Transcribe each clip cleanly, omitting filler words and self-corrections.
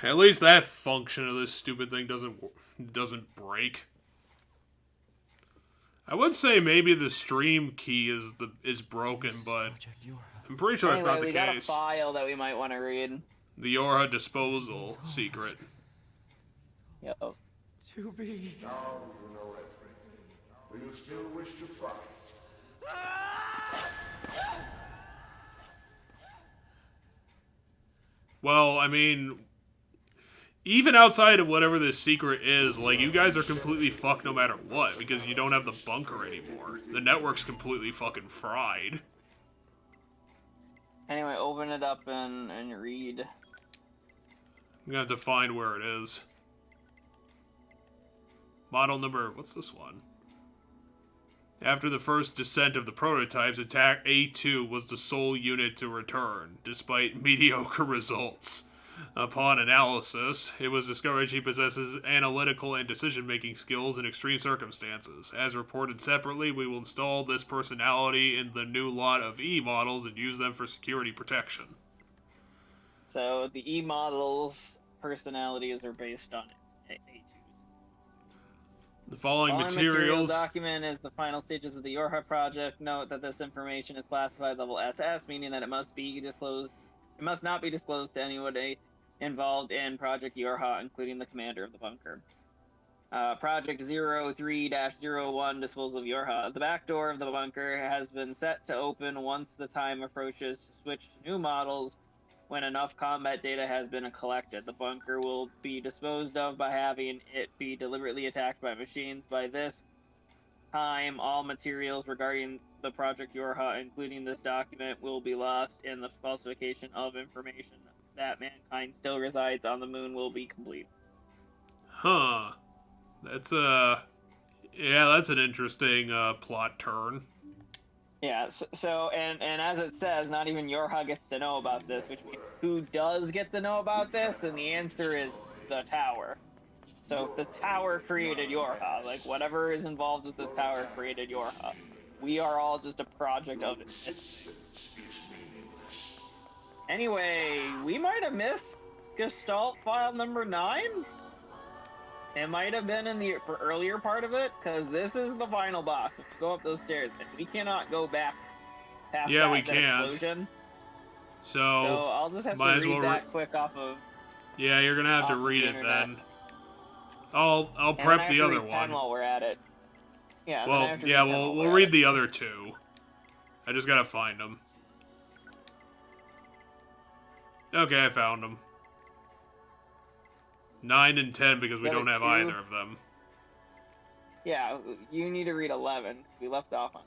At least that function of this stupid thing doesn't break. I would say maybe the stream key is broken, but I'm pretty sure that's not Anyway, the we got a case. file that we might want to read. The Yorha disposal secret. Yo. To be. Now you know everything. Do you still wish to fight? Well, I mean, even outside of whatever this secret is, like, you guys are completely fucked no matter what, because you don't have the bunker anymore. The network's completely fucking fried. Anyway, open it up and read. I'm gonna have to find where it is. Model number... what's this one? After the first descent of the prototypes, Attack A2 was the sole unit to return, despite mediocre results. Upon analysis, it was discovered she possesses analytical and decision-making skills in extreme circumstances. As reported separately, we will install this personality in the new lot of E models and use them for security protection. So the E models' personalities are based on A2s. The following material materials... document is the final stages of the Yorha project. Note that this information is classified level SS, meaning that it must not be disclosed to anybody involved in Project Yorha, including the commander of the bunker. Project 03-01 Disposal of Yorha. The back door of the bunker has been set to open once the time approaches to switch to new models when enough combat data has been collected. The bunker will be disposed of by having it be deliberately attacked by machines. By this time, all materials regarding the Project Yorha, including this document, will be lost, and the falsification of information that mankind still resides on the moon will be complete. Huh. That's that's an interesting plot turn. Yeah, and as it says, not even Yorha gets to know about this, which means who does get to know about this? And the answer is the tower. So the tower created Yorha. Like, whatever is involved with this tower created Yorha. We are all just a project of it. Anyway, we might have missed Gestalt file number 9. It might have been in the earlier part of it, because this is the final boss. We go up those stairs, and we cannot go back past Yeah, that, we that can't. explosion. So I'll just have to read that quick off of... Yeah, you're gonna have to read it then. I'll prep the other one. While we're at it. Yeah. Well, yeah, we'll read the other two. I just gotta find them. Okay, I found them. 9 and 10 because we don't have either of them. Yeah, you need to read 11. We left off on.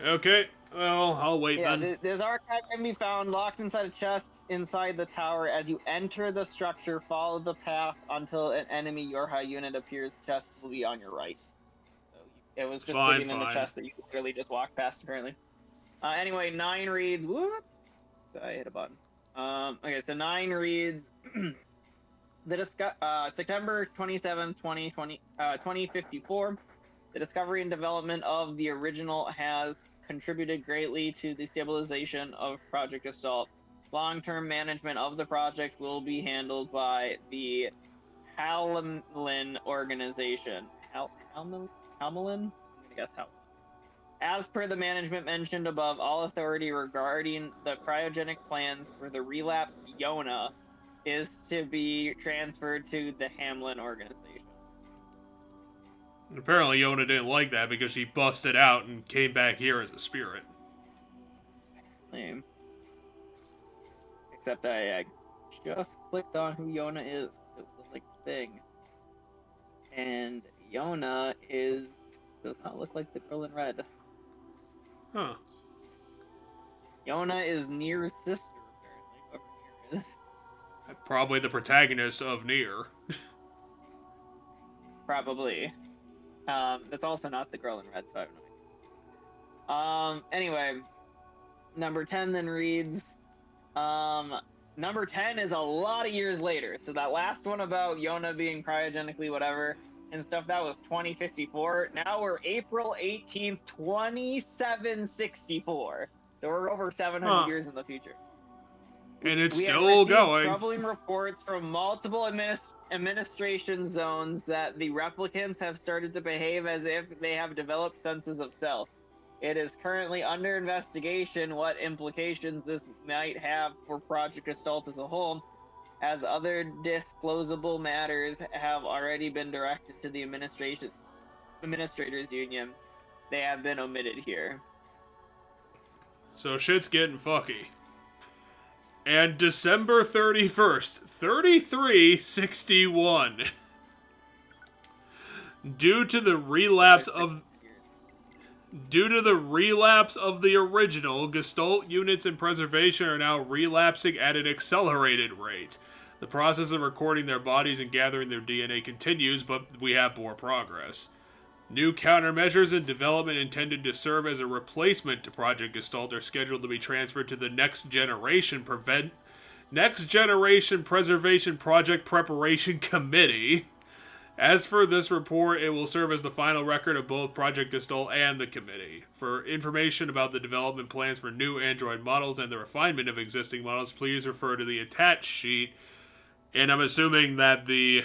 Okay, well, I'll wait then. Yeah, this archive can be found locked inside a chest inside the tower. As you enter the structure, follow the path until an enemy Yorha unit appears. The chest will be on your right. So it was just sitting in the chest that you literally just walked past, apparently. Anyway, 9 reads... Whoop! I hit a button. Okay, so 9 reads... September 27th, 2054, the discovery and development of the original has contributed greatly to the stabilization of Project Gestalt. Long-term management of the project will be handled by the Hamlin organization. Hamlin? I'm gonna guess how. As per the management mentioned above, all authority regarding the cryogenic plans for the relapsed Yona is to be transferred to the Hamlin organization. Apparently Yona didn't like that because she busted out and came back here as a spirit. Lame. Except I just clicked on who Yona is. It was like thing. And Yona does not look like the girl in red. Huh. Yona is Nier's sister, apparently, whoever Nier is. Probably the protagonist of Nier. Probably. That's also not the girl in red, so I have no idea. Anyway, number 10 then reads, number 10 is a lot of years later. So that last one about Yona being cryogenically whatever and stuff, that was 2054. Now we're April 18th, 2764. So we're over 700 years in the future. And it's we have still received going. troubling reports from multiple administration zones that the replicants have started to behave as if they have developed senses of self. It is currently under investigation what implications this might have for Project Gestalt as a whole, as other disclosable matters have already been directed to the administrators union. They have been omitted here. So shit's getting fucky. And December 31st, 3361. Due to the relapse of the original, Gestalt units in preservation are now relapsing at an accelerated rate. The process of recording their bodies and gathering their DNA continues, but we have more progress. New countermeasures in development intended to serve as a replacement to Project Gestalt are scheduled to be transferred to the Next Generation Preservation Project Preparation Committee. As for this report, it will serve as the final record of both Project Gestalt and the committee. For information about the development plans for new Android models and the refinement of existing models, please refer to the attached sheet. And I'm assuming that the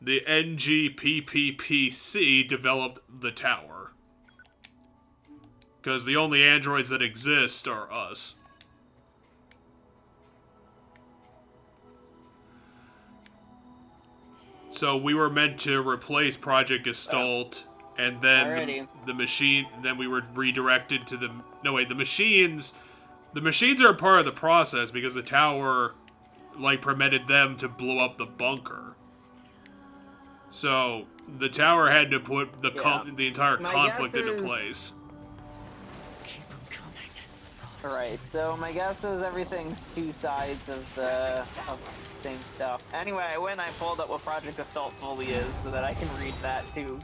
NGPPPC developed the tower. Because the only androids that exist are us. So we were meant to replace Project Gestalt, and then then we were redirected to the machines are a part of the process because the tower permitted them to blow up the bunker. So the tower had to put the entire conflict into place. Keep them coming. Alright, so my guess is everything's two sides of the same stuff. Anyway, when I pulled up what Project Gestalt fully is so that I can read that too,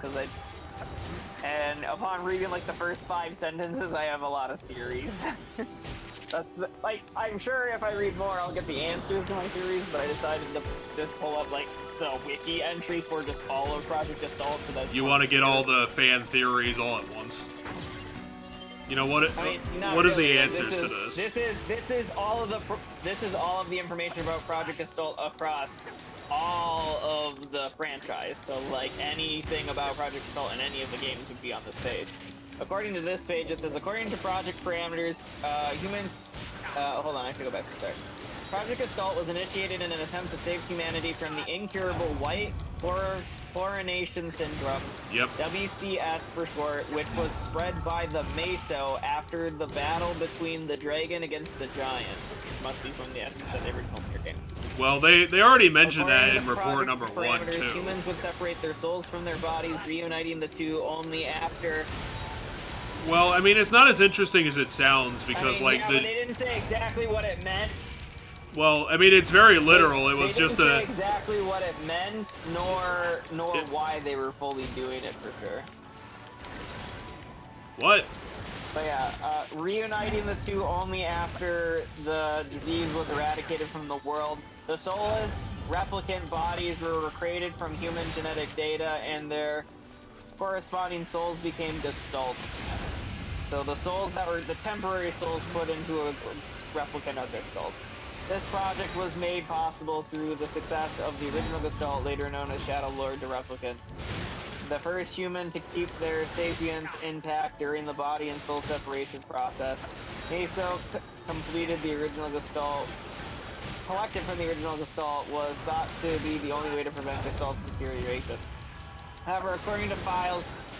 and upon reading the first 5 sentences, I have a lot of theories. That's I'm sure if I read more, I'll get the answers to my theories, but I decided to just pull up the wiki entry for just all of Project Gestalt. So that you want to get all the fan theories all at once. You know what? What are the answers to this? This is all of the information about Project Gestalt across all of the franchise. So anything about Project Gestalt in any of the games would be on this page. According to this page, it says, according to project parameters, humans... hold on, I have to go back to the start. Project Gestalt was initiated in an attempt to save humanity from the incurable white chlorination syndrome, WCS for short, which was spread by the Meso after the battle between the dragon against the giant. Which must be from the original Nier game. Well, they already mentioned that in report number 1, too. Humans would separate their souls from their bodies, reuniting the two only after... Well, I mean, it's not as interesting as it sounds because, but they didn't say exactly what it meant. Well, I mean, it's very literal. It was they just didn't say exactly what it meant, nor why they were fully doing it for sure. What? But yeah, reuniting the two only after the disease was eradicated from the world. The soulless replicant bodies were created from human genetic data, and their corresponding souls became Gestalt. So the souls that were the temporary souls put into a replicant of Gestalt. This project was made possible through the success of the original Gestalt, later known as Shadow Lord the Replicant. The first human to keep their sapience intact during the body and soul separation process. Meso completed the original Gestalt. Collected from the original Gestalt was thought to be the only way to prevent Gestalt's deterioration. However, according to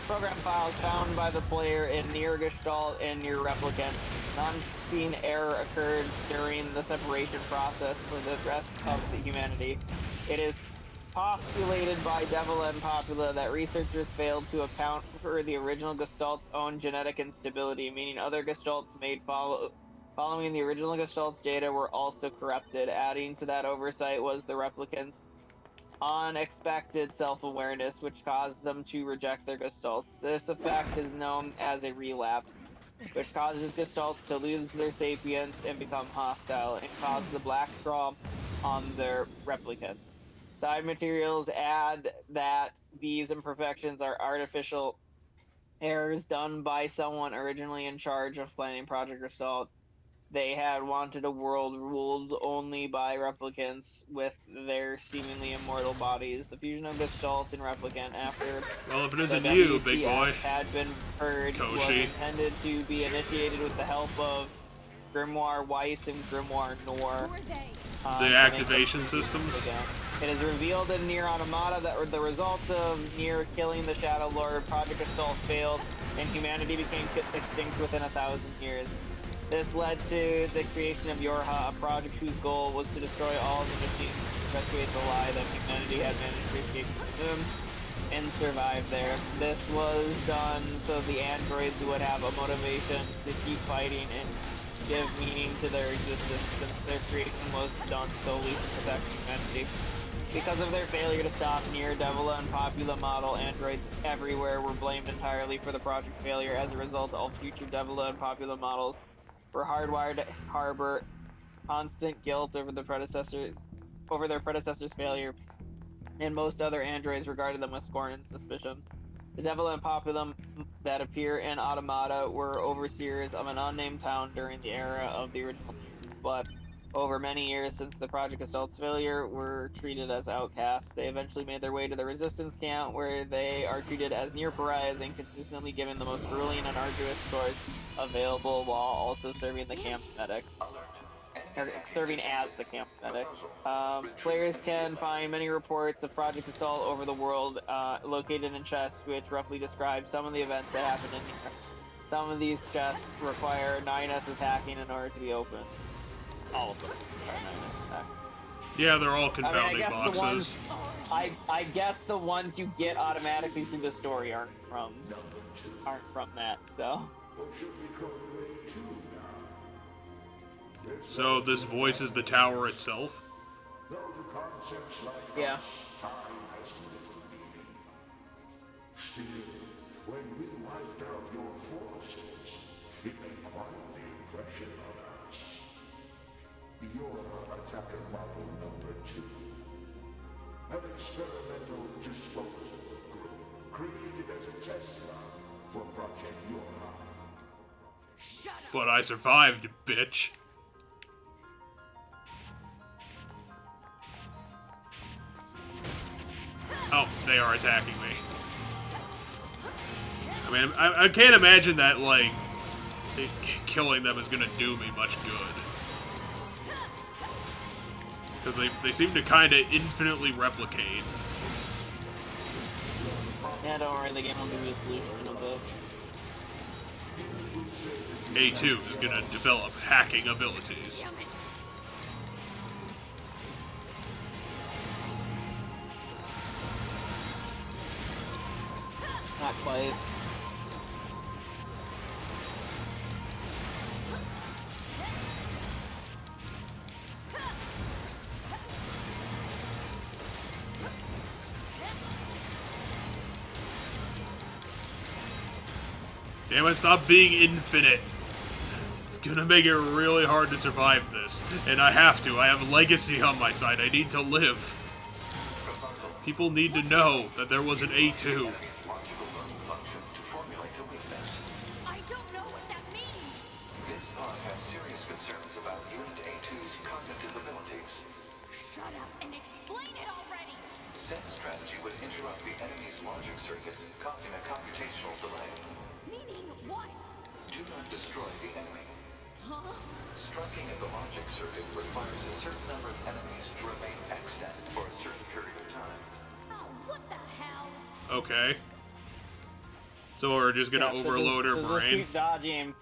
program files found by the player in Nier Gestalt and Nier Replicant, non-seen error occurred during the separation process for the rest of the humanity. It is postulated by Devil and Popula that researchers failed to account for the original Gestalt's own genetic instability, meaning other Gestalts made following the original Gestalt's data were also corrupted. Adding to that oversight was the replicants' unexpected self-awareness, which caused them to reject their Gestalts. This effect is known as a relapse, which causes Gestalts to lose their sapience and become hostile, and cause the black straw on their replicants. Side materials add that these imperfections are artificial errors done by someone originally in charge of planning Project Gestalt. They had wanted a world ruled only by replicants with their seemingly immortal bodies. The fusion of Gestalt and Replicant after Well, if it the isn't you, big boy. WCS had been purged was Koshi. intended to be initiated with the help of Grimoire Weiss and Grimoire Noir. The activation systems. Again. It is revealed in Nier Automata that the result of Nier killing the Shadow Lord, Project Assault failed, and humanity became extinct within 1,000 years. This led to the creation of Yorha, a project whose goal was to destroy all the machines to perpetuate the lie that humanity had managed to escape from the moon and survive there. This was done so the androids would have a motivation to keep fighting and give meaning to their existence, since their creation was done solely to protect humanity. Because of their failure to stop Nier, Devila, and Popula model androids everywhere were blamed entirely for the project's failure. As a result, all future Devila and Popula models were hardwired to harbor constant guilt over their predecessors' failure, and most other androids regarded them with scorn and suspicion. The Devil and Populum that appear in Automata were overseers of an unnamed town during the era of the original Nier, but over many years since the Project Assault's failure were treated as outcasts. They eventually made their way to the Resistance camp, where they are treated as near pariahs and consistently given the most grueling and arduous chores available, while also serving the camp's medics. Or serving as the camp's medics. Players can find many reports of Project Assault over the world, located in chests, which roughly describe some of the events that happened in here. Some of these chests require 9S's hacking in order to be opened. All of them require 9S's hacking. Yeah, they're all confounding The boxes. ones, I guess the ones you get automatically through the story aren't from that, so. So this voice is the tower itself? Yeah. Still, when we wiped out your forces, it made quite the impression on us. You're attacker model number 2. An experimental disposal group created as a test run for Project Yorha. But I survived, bitch. Oh, they are attacking me. I mean, I can't imagine that, like, killing them is gonna do me much good. Because they seem to kind of infinitely replicate. Yeah, don't worry, the game will give you a solution of the... A2 is gonna develop hacking abilities. Not quite. Damn it, stop being infinite. It's gonna make it really hard to survive this. And I have to. I have legacy on my side. I need to live. People need to know that there was an A2. I don't know what that means. This pod has serious concerns about Unit A2's cognitive abilities. Shut up and explain it already. Said strategy would interrupt the enemy's logic circuits, causing a computational delay. Meaning what? Do not destroy the enemy. Huh? Striking at the logic circuit requires a certain number of enemies to remain extant for a certain period of time. Oh, what the hell? Okay. So we're just gonna overload her Just brain. keep dodging.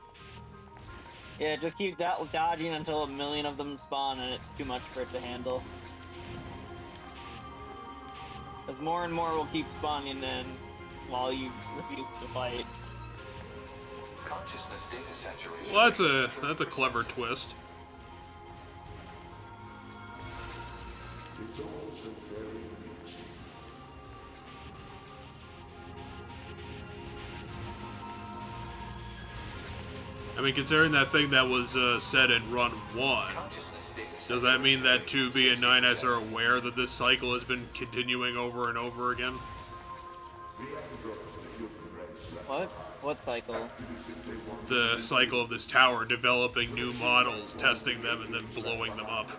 Yeah, just keep dodging until 1 million of them spawn, and it's too much for it to handle. As more and more will keep spawning in while you refuse to fight. Consciousness data saturation. Well, that's a clever twist. It's also very amusing. I mean, considering that thing that was said in run 1, does that mean that 2B and 9S are aware that this cycle has been continuing over and over again? What? What cycle? The cycle of this tower, developing new models, testing them, and then blowing them up.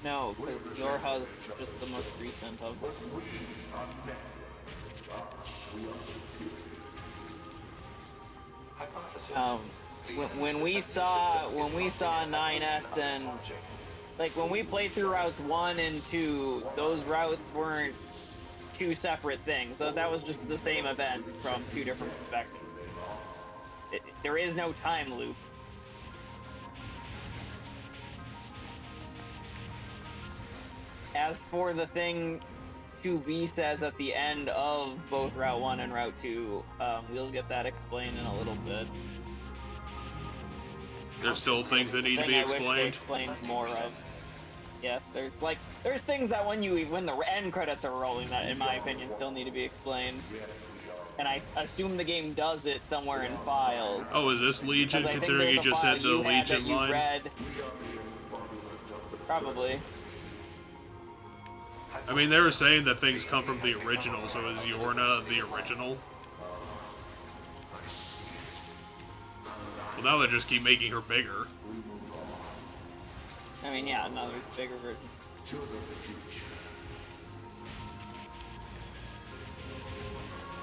No, because Yorha's just the most recent of them. Hypothesis. When we saw 9S and like when we played through routes 1 and 2, those routes weren't two separate things. That was just the same events from two different perspectives. There is no time loop. As for the thing 2B says at the end of both Route 1 and Route 2, we'll get that explained in a little bit. There's still things that need to be I wish they explained. explained more of. Yes, there's things that when the end credits are rolling that, in my opinion, still need to be explained. And I assume the game does it somewhere in files. Oh, is this Legion, Because I think considering you there's a just file said the you had Legion that you line? read. Probably. I mean, they were saying that things come from the original, so is Yorna the original? Well, now they just keep making her bigger. I mean, yeah, another bigger version.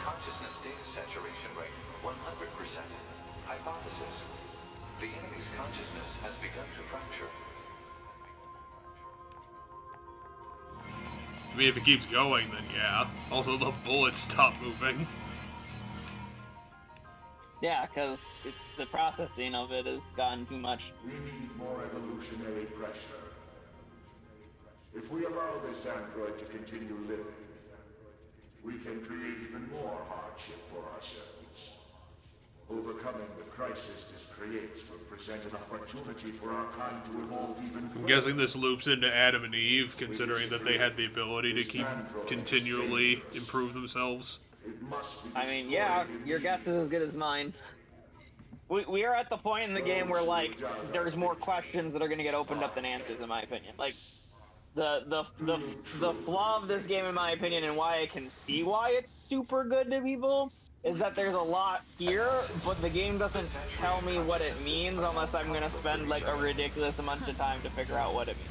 Consciousness data saturation rate 100%. Hypothesis. The enemy's consciousness has begun to fracture. I mean, if it keeps going, then yeah. Also, the bullets stop moving. Yeah, because the processing of it has gotten too much. We need more evolutionary pressure. If we allow this android to continue living, we can create even more hardship for ourselves. Overcoming the crisis this creates will present an opportunity for our kind to evolve even further. I'm guessing this loops into Adam and Eve, considering that they had the ability to keep continually improve themselves. I mean, yeah, your guess is as good as mine. We are at the point in the game where, like, there's more questions that are going to get opened up than answers, in my opinion. Like, the flaw of this game, in my opinion, and why I can see why it's super good to people, is that there's a lot here, but the game doesn't tell me what it means unless I'm going to spend, like, a ridiculous amount of time to figure out what it means.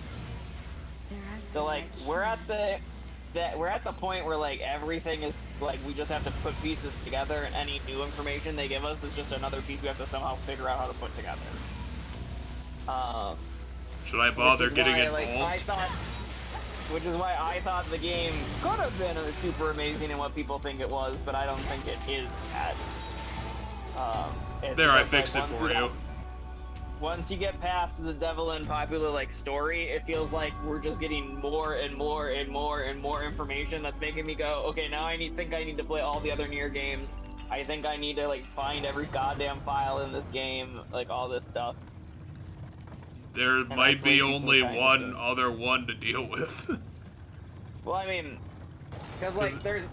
So, like, we're at the point where, like, everything is, like, we just have to put pieces together, and any new information they give us is just another piece we have to somehow figure out how to put together. Should I bother getting involved? Which is why I thought the game could have been super amazing in what people think it was, but I don't think it is that. There, I fixed it for you. Once you get past the devil and popular like story, it feels like we're just getting more and more and more and more information that's making me go, okay, now I think I need to play all the other Nier games. I think I need to like find every goddamn file in this game, like all this stuff. There might be only one other one to deal with. Well, I mean, because like there's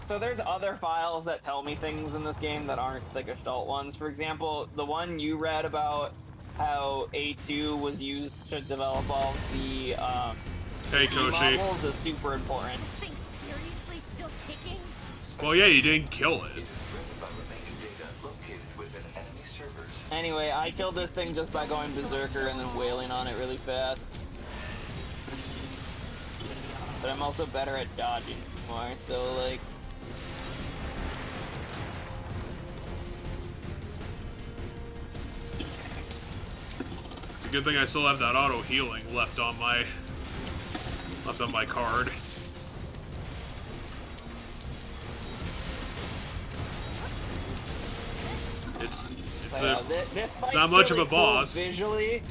other files that tell me things in this game that aren't the Gestalt ones. For example, the one you read about how A2 was used to develop all the Hey, Koshi. models is super important. This thing seriously still kicking? Well, yeah, you didn't kill it. It is driven by remaining data located within enemy servers. Anyway, I killed this thing just by going berserker and then wailing on it really fast. But I'm also better at dodging more, so like... It's a good thing I still have that auto healing left on my card. It's not much of a boss. Visually,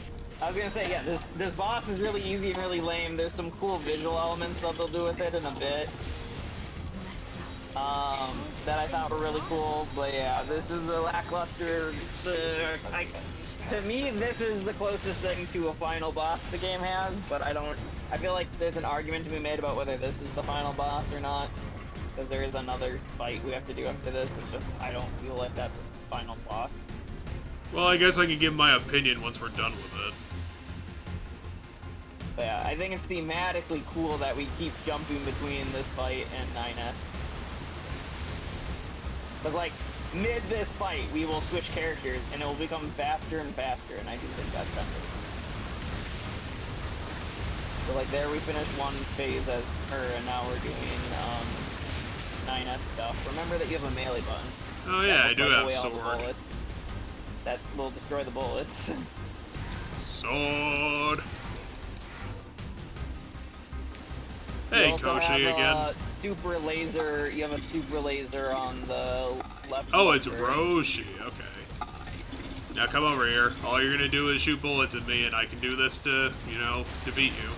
I was gonna say, yeah, this boss is really easy and really lame. There's some cool visual elements that they'll do with it in a bit. That I thought were really cool, but yeah, this is a lackluster. To me, this is the closest thing to a final boss the game has, but I feel like there's an argument to be made about whether this is the final boss or not, because there is another fight we have to do after this. It's just I don't feel like that's the final boss. Well, I guess I can give my opinion once we're done with it. But yeah, I think it's thematically cool that we keep jumping between this fight and 9S. But like, mid this fight, we will switch characters, and it will become faster and faster, and I do think that's better. So like there we finished one phase as her, and now we're doing 9S stuff. Remember that you have a melee button. Oh yeah, I do have away all the sword. bullets. That will destroy the bullets. Sword. You Hey, also Koshi have again. Super laser. You have a super laser on the left. Oh, it's bumper. Roshi. Okay. Now come over here. All you're gonna do is shoot bullets at me, and I can do this to, you know, defeat you.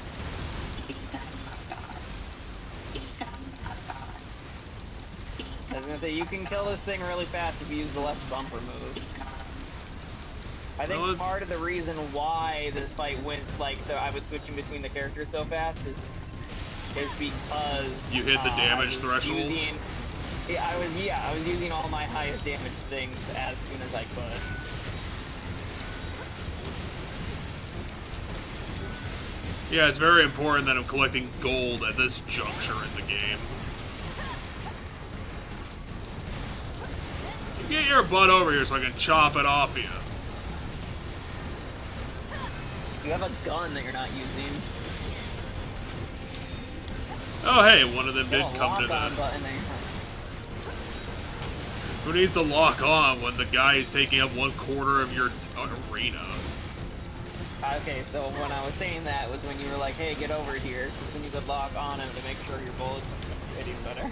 I was gonna say, you can kill this thing really fast if you use the left bumper move. I think Well, part of the reason why this fight went, like, I was switching between the characters so fast is because... You hit the damage I was thresholds? using- I was using all my highest damage things as soon as I could. Yeah, it's very important that I'm collecting gold at this juncture in the game. Get your butt over here so I can chop it off you. You have a gun that you're not using. Oh hey, one of them did Oh, come to lock-on the... button there. Who needs to lock on when the guy is taking up 1/4 of your arena? Okay, so when I was saying that was when you were like, hey, get over here, then you could lock on him to make sure your bullets are hitting better.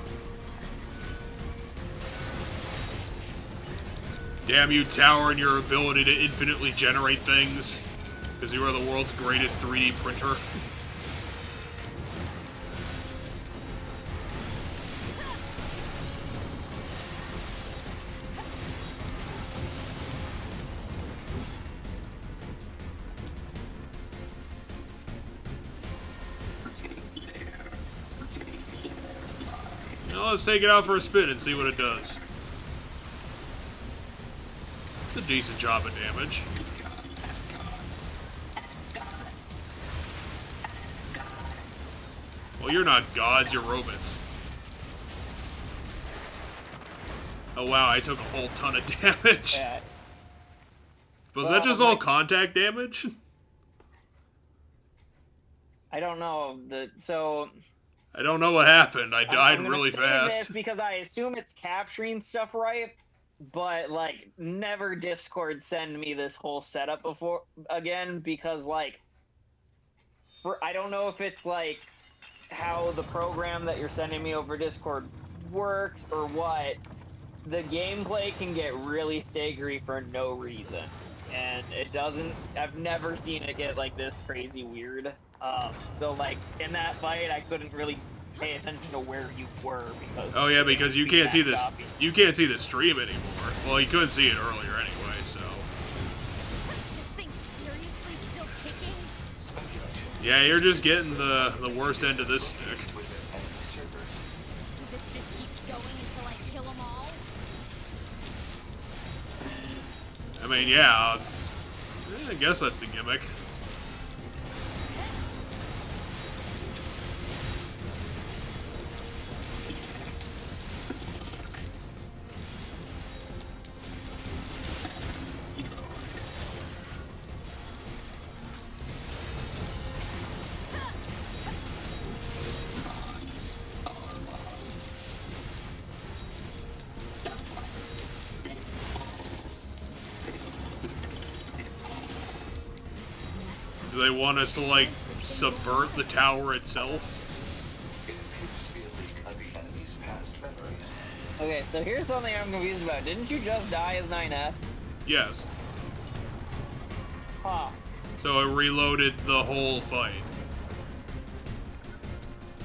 Damn you, Tower, and your ability to infinitely generate things. Because you are the world's greatest 3D printer. Now let's take it out for a spin and see what it does. It's a decent job of damage. Well, you're not gods, you're robots. Oh wow, I took a whole ton of damage. Yeah. Was Well, that just all like- contact damage? I don't know. So I don't know what happened. I I'm died gonna really say fast. this because I assume it's capturing stuff right, but like never Discord send me this whole setup before again because like I don't know if it's like how the program that you're sending me over Discord works or what. The gameplay can get really staggery for no reason, and it doesn't. I've never seen it get like this crazy weird. So like in that fight, I couldn't really pay attention to where you were because. Oh yeah, because you can't see this. Copy. You can't see the stream anymore. Well, you couldn't see it earlier anyway, so. Is this thing seriously still kicking? Yeah, you're just getting the worst end of this stick. Within enemy servers. So this just keeps going until I kill them all? I mean, yeah, I guess that's the gimmick. This is messed up. Do they want us to, like, subvert the tower itself? It appears to be a leak of the enemy's past memories. Okay, so here's something I'm confused about. Didn't you just die as 9S? Yes. Huh. So it reloaded the whole fight.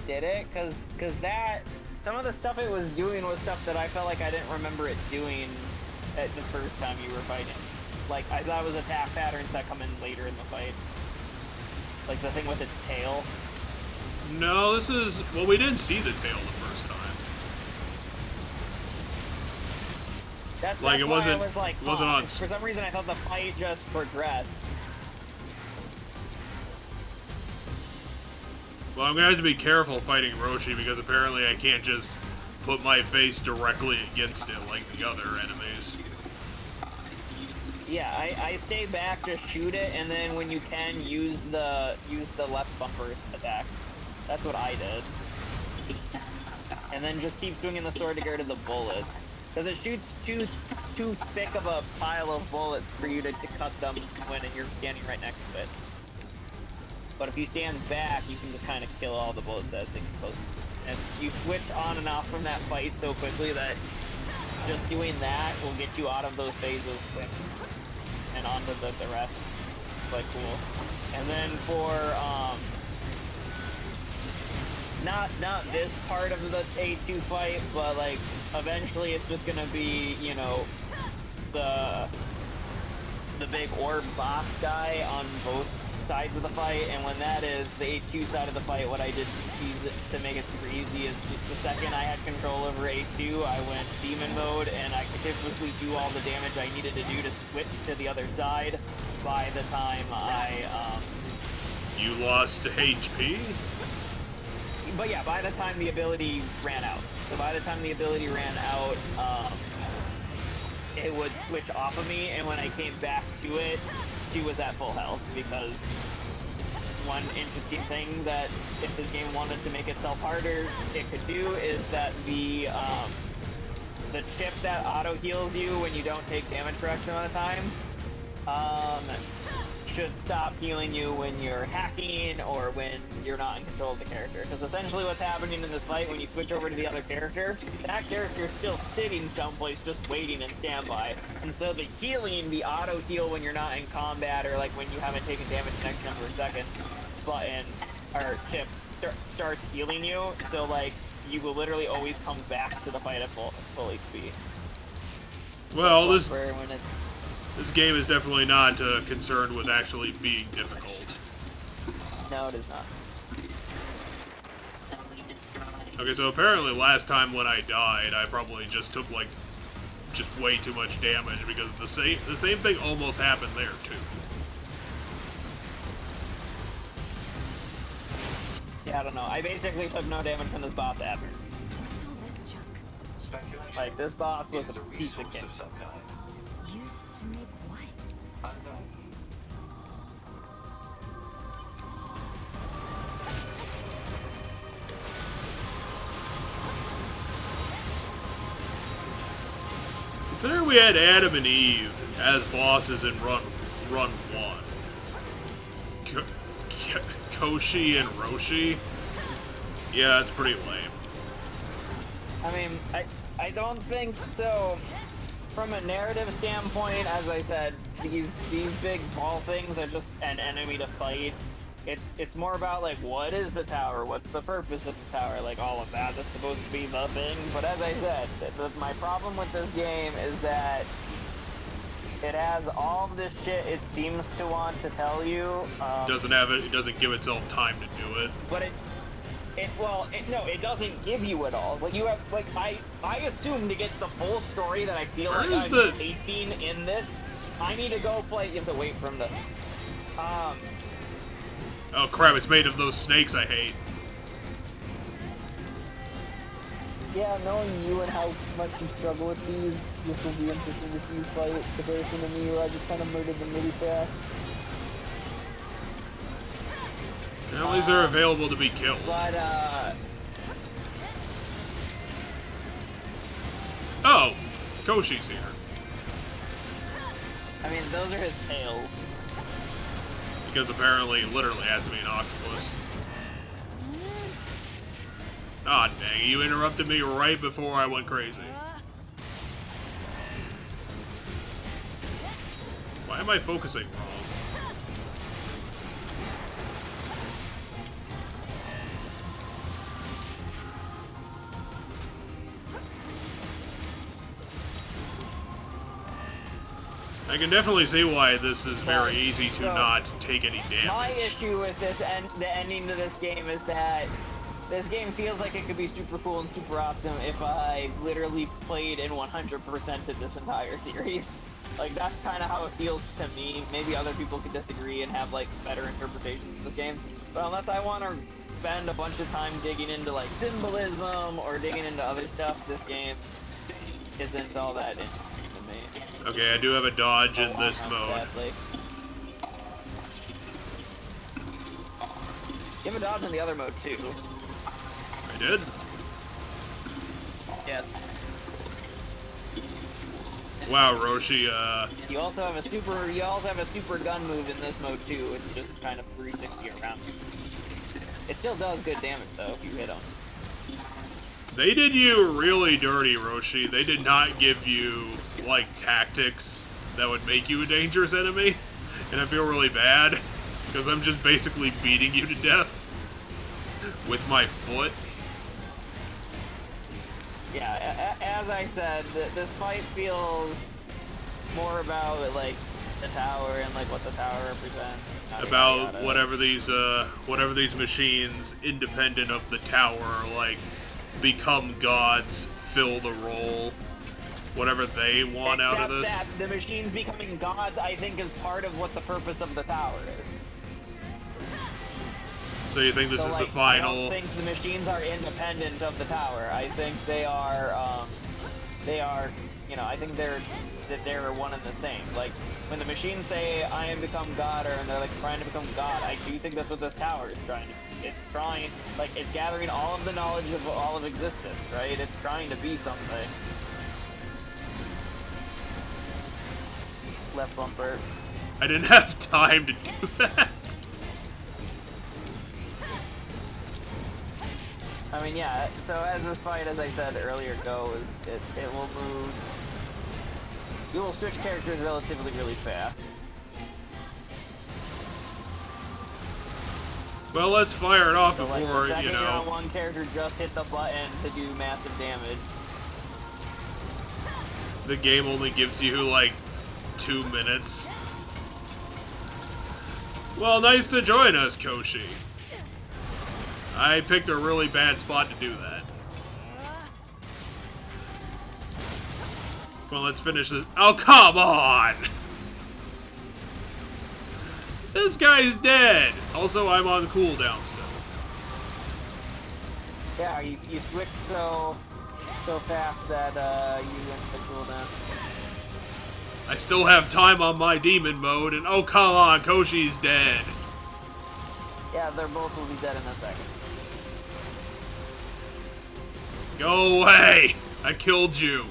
Did it? Cause that some of the stuff it was doing was stuff that I felt like I didn't remember it doing at the first time you were fighting. Like I thought it was attack patterns that come in later in the fight. Like the thing with its tail. No, this is... Well, we didn't see the tail the first time. That's Like, it why wasn't- I was like, it wasn't huh, on 'cause for some reason I thought the fight just progressed. Well, I'm gonna have to be careful fighting Roshi because apparently I can't just put my face directly against it like the other enemies. Yeah, I stay back to shoot it, and then when you can, use the left bumper attack. That's what I did. And then just keep swinging the sword to get rid of the bullets. Because it shoots too thick of a pile of bullets for you to cut them when you're standing right next to it. But if you stand back, you can just kind of kill all the bullets as they get close. And you switch on and off from that fight so quickly that just doing that will get you out of those phases quick and onto the rest. It's like cool. And then for not this part of the A2 fight, but like eventually it's just gonna be, you know, the big orb boss guy on both sides of the fight, and when that is the A2 side of the fight, what I did to make it super easy is just the second I had control over A2, I went demon mode, and I could typically do all the damage I needed to do to switch to the other side by the time You lost HP? But yeah, by the time the ability ran out. So by the time the ability ran out, it would switch off of me, and when I came back to it, she was at full health, because one interesting thing that if this game wanted to make itself harder, it could do is that the chip that auto heals you when you don't take damage for X amount of time should stop healing you when you're hacking or when you're not in control of the character. Because essentially what's happening in this fight when you switch over to the other character, that character's still sitting someplace just waiting in standby. And so the healing, the auto heal when you're not in combat or like when you haven't taken damage the next number of seconds, button or chip starts healing you. So like you will literally always come back to the fight at full HP. Well, this game is definitely not concerned with actually being difficult. No, it is not. Okay, so apparently last time when I died, I probably just took like way too much damage, because the same thing almost happened there too. Yeah, I don't know. I basically took no damage from this boss ever. What's all this junk? Speculation. Like, this boss was is a piece of resource cake. of some kind. Used to make what? Unknown. Consider we had Adam and Eve as bosses in run 1. Koshi and Roshi? Yeah, that's pretty lame. I mean, I don't think so. From a narrative standpoint, as I said, these big ball things are just an enemy to fight. It's more about like, what is the tower? What's the purpose of the tower? Like all of that. That's supposed to be the thing. But as I said, my problem with this game is that it has all of this shit it seems to want to tell you. It doesn't give itself time to do it. But it doesn't give you it all. Like you have, like I assume to get the full story that I feel like I'm tasting in this, I need to go play. You have to wait for him to. Oh crap! It's made of those snakes I hate. Yeah, knowing you and how much you struggle with these, this will be interesting to see you fight comparison to me, where I just kind of murdered them really fast. At least they're available to be killed. But Oh, Koshi's here. I mean, those are his tails. Because apparently, it literally has to be an octopus. Ah, dang, you interrupted me right before I went crazy. Why am I focusing wrong? I can definitely see why this is very easy to not take any damage. My issue with this the ending to this game is that this game feels like it could be super cool and super awesome if I literally played in 100% of this entire series. Like, that's kind of how it feels to me. Maybe other people could disagree and have, like, better interpretations of this game. But unless I want to spend a bunch of time digging into like symbolism or digging into other stuff, this game isn't all that interesting to me. Okay, I do have a dodge in this mode. Sadly. You have a dodge in the other mode too. I did? Yes. Wow, Roshi, You also have a super gun move in this mode too. It's just kind of 360 around. It still does good damage though if you hit them. they did you really dirty, Roshi. They did not give you, like, tactics that would make you a dangerous enemy. And I feel really bad, because I'm just basically beating you to death with my foot. Yeah, as I said, this fight feels more about like the tower and like what the tower represents. About whatever these machines, independent of the tower, like, become gods, fill the role, whatever they want out of this. Except that the machines becoming gods, I think, is part of what the purpose of the tower is. So you think this is the final? I don't think the machines are independent of the tower. I think they are, you know, I think they're one and the same. Like, when the machines say, I am become God, or they're, like, trying to become God, I do think that's what this tower is trying to be. It's trying, like, it's gathering all of the knowledge of all of existence, right? It's trying to be something. Left bumper. I didn't have time to do that. I mean, yeah, so as this fight, as I said earlier, goes, it will move... You will switch characters relatively really fast. Well, let's fire it off So, like, before, the second you you're know... on one character, just hit the button to do massive damage. The game only gives you, like, 2 minutes. Well, nice to join us, Koshi. I picked a really bad spot to do that. Come on, let's finish this. Oh, come on! This guy's dead! Also, I'm on cooldown still. Yeah, you switch so fast that you went to cooldown. I still have time on my demon mode, and oh, come on, Koshi's dead. Yeah, they're both will be dead in a second. Go away! I killed you.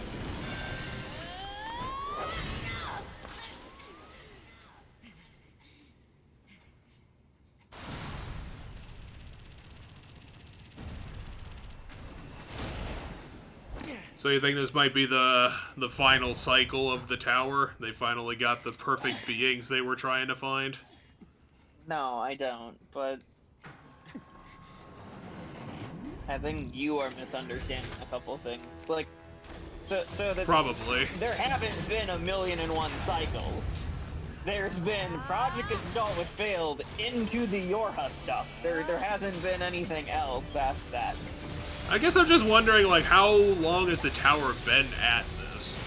So you think this might be the final cycle of the tower? They finally got the perfect beings they were trying to find? No, I don't, but... I think you are misunderstanding a couple things. Like, so that Probably. there haven't been 1,000,001 cycles. There's been Project Assault which failed into the Yorha stuff. There hasn't been anything else past that. I guess I'm just wondering, like, how long has the tower been at this?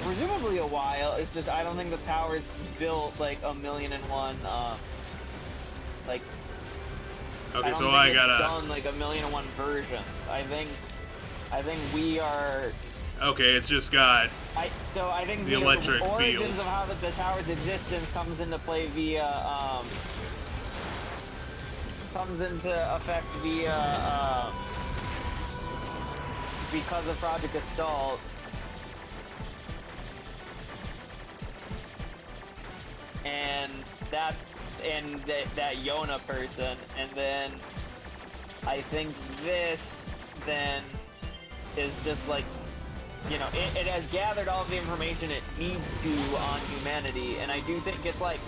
Presumably a while. It's just I don't think the tower's built like 1,000,001. Like. Okay, so think I it's gotta. done like 1,000,001 versions. I think we are. Okay, it's just got. I think the electric origins field. of how the tower's existence comes into play via comes into effect via because of Project Assault. And that Yona person, and then I think this then is just like, you know, it has gathered all of the information it needs to on humanity, and I do think it's like,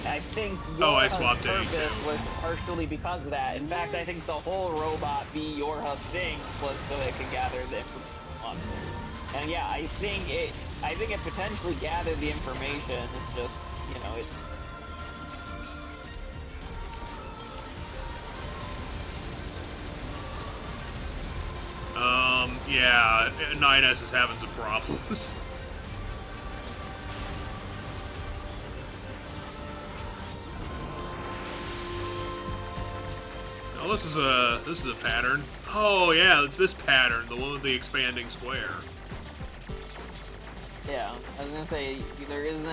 I think I Yorha's swapped it, purpose too. was partially because of that. In fact, I think the whole robot be Yorha thing was so it could gather the information on it. And yeah, I think it potentially gathered the information. It's just, you know, it. Yeah, 9S is having some problems. Oh, this is a pattern. Oh yeah, it's this pattern, the one with the expanding square. Yeah, I was gonna say there isn't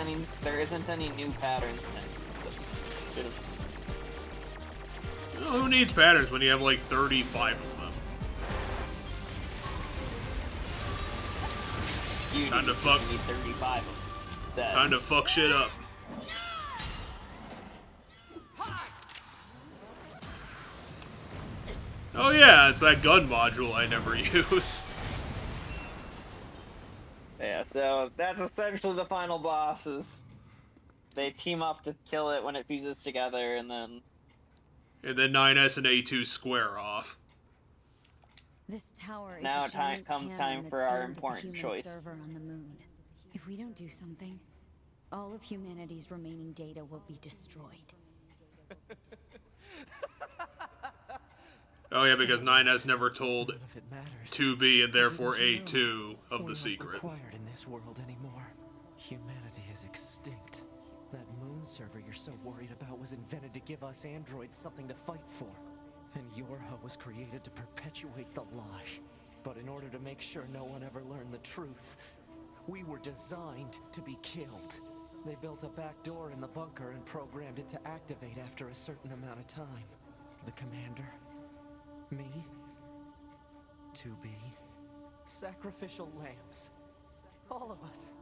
any new patterns. Oh, who needs patterns when you have like 35 of them? Time to fuck. You need 35 of them. Time to fuck shit up. Oh yeah, it's that gun module I never use. Yeah, so that's essentially the final bosses. They team up to kill it when it fuses together, and then 9S and A2 square off. This tower is now a giant comes cannon time for that's our aimed at the important human choice. server on the moon. If we don't do something, all of humanity's remaining data will be destroyed. Oh yeah, because 9S never told None of it matters. 2B and therefore Didn't you know? A2 of We're the not secret. required in this world anymore. Humanity is extinct. That moon server you're so worried about was invented to give us androids something to fight for. And Yorha was created to perpetuate the lie. But in order to make sure no one ever learned the truth, we were designed to be killed. They built a back door in the bunker and programmed it to activate after a certain amount of time. The commander, me, 2B, sacrificial lambs. All of us.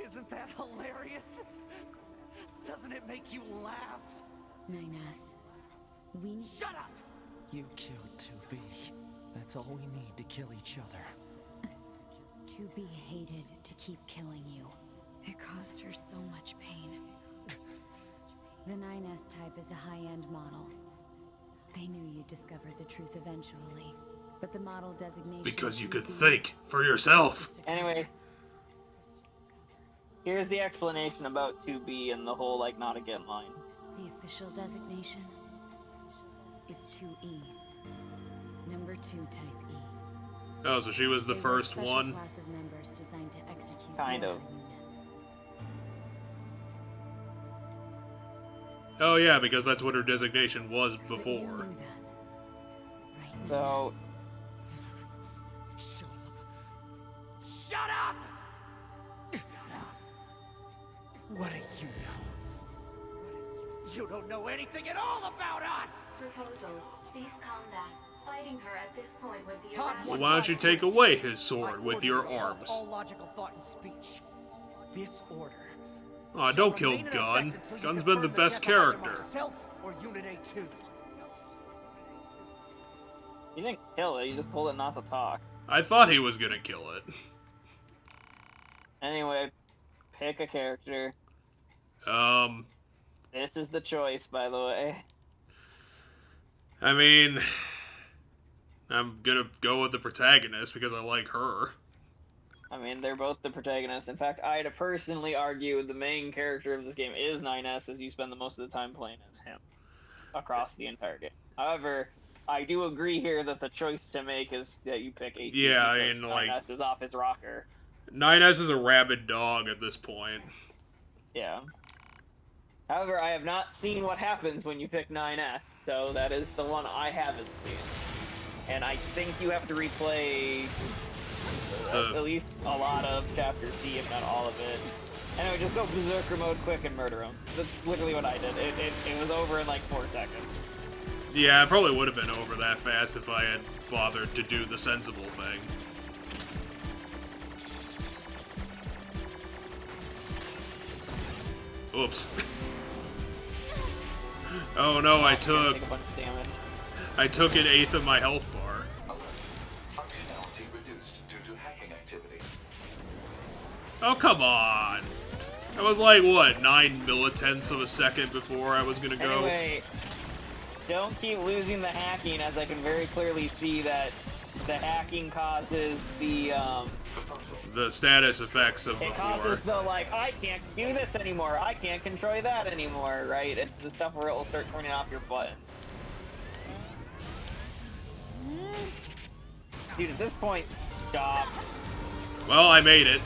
Isn't that hilarious? Doesn't it make you laugh? 9S, we... Shut up! You killed 2B. That's all we need to kill each other. 2B hated to keep killing you. It caused her so much pain. The 9S type is a high-end model. They knew you'd discover the truth eventually, but the model designation... Because you could 2B think for yourself. Anyway, here's the explanation about 2B and the whole, like, not again line. The official designation is 2E. Number 2 type E. Oh, so she was the They were a first special one? class of members designed to execute Kind of. units. Oh yeah, because that's what her designation was But you before. knew that, right, So- 9S? Shut up! What do you know? You don't know anything at all about us! Proposal. Cease combat. Fighting her at this point would be Hot Well, irrational. why don't you take away his I sword with order your you to halt arms? all logical thought and speech. This order. Aw, shall don't kill remain in Gun. effect until you Gun's been the confirm best death of either character. myself or Unit A2. You didn't kill it, you just told it not to talk. I thought he was gonna kill it. Anyway, pick a character. This is the choice, by the way. I mean, I'm gonna go with the protagonist because I like her. I mean, they're both the protagonists. In fact, I'd personally argue the main character of this game is 9S, as you spend the most of the time playing as him across the entire game. However, I do agree here that the choice to make is that you pick 18. Yeah, I because mean, like- 9S is off his rocker. 9S is a rabid dog at this point. Yeah. However, I have not seen what happens when you pick 9S, so that is the one I haven't seen. And I think you have to replay at least a lot of Chapter C, if not all of it. Anyway, just go Berserker mode quick and murder him. That's literally what I did. It was over in like 4 seconds. Yeah, it probably would have been over that fast if I had bothered to do the sensible thing. Oops. Oh no, I took Take a bunch of damage. an eighth of my health bar. Alert. Functionality reduced due to hacking activity. Oh, come on. That was like, what, 9 millitenths of a second before I was gonna go? Anyway, don't keep losing the hacking, as I can very clearly see that the hacking causes the, The status effects of it before. causes the, like, I can't do this anymore, I can't control that anymore, right? It's the stuff where it will start turning off your button. Dude, at this point, stop. Well, I made it.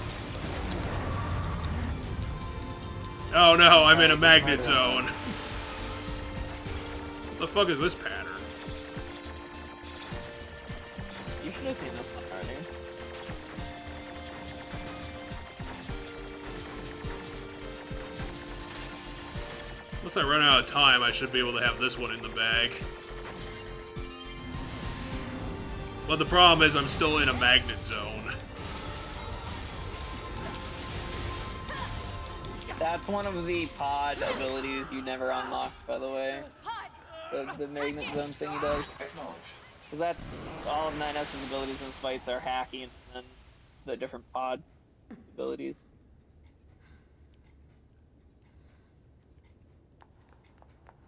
Oh no, I'm in a magnet zone. What the fuck is this pattern? have seen this one already. Once I run out of time, I should be able to have this one in the bag. But the problem is I'm still in a magnet zone. That's one of the pod abilities you never unlock, by the way. The magnet zone thing he does. Because that's all of 9S's abilities in fights are hacking and then the different pod abilities.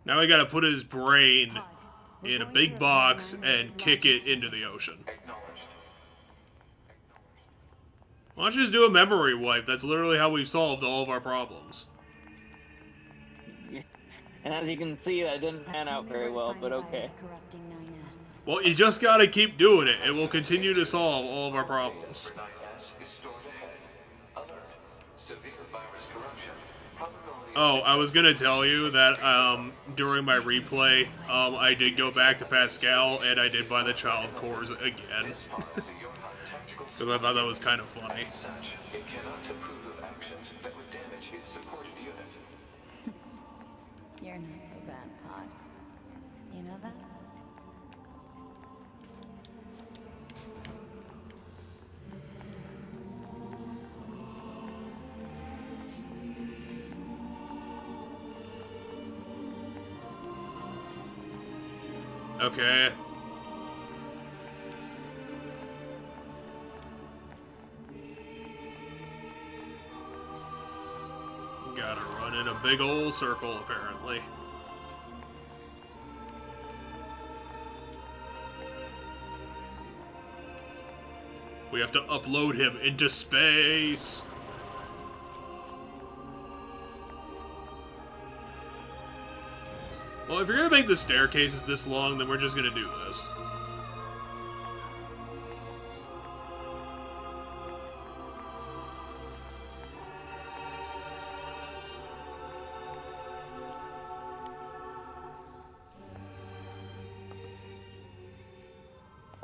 Now I gotta put his brain in a big box and kick it into the ocean. Why don't you just do a memory wipe? That's literally how we've solved all of our problems. And as you can see, that didn't pan out very well, but okay. Well, you just gotta keep doing it. It will continue to solve all of our problems. Oh, I was gonna tell you that during my replay, I did go back to Pascal and I did buy the child cores again. Because I thought that was kind of funny. You're not so bad, Pod. You know that? Okay. Gotta run in a big old circle, apparently. We have to upload him into space. Well, if you're gonna make the staircases this long, then we're just gonna do this.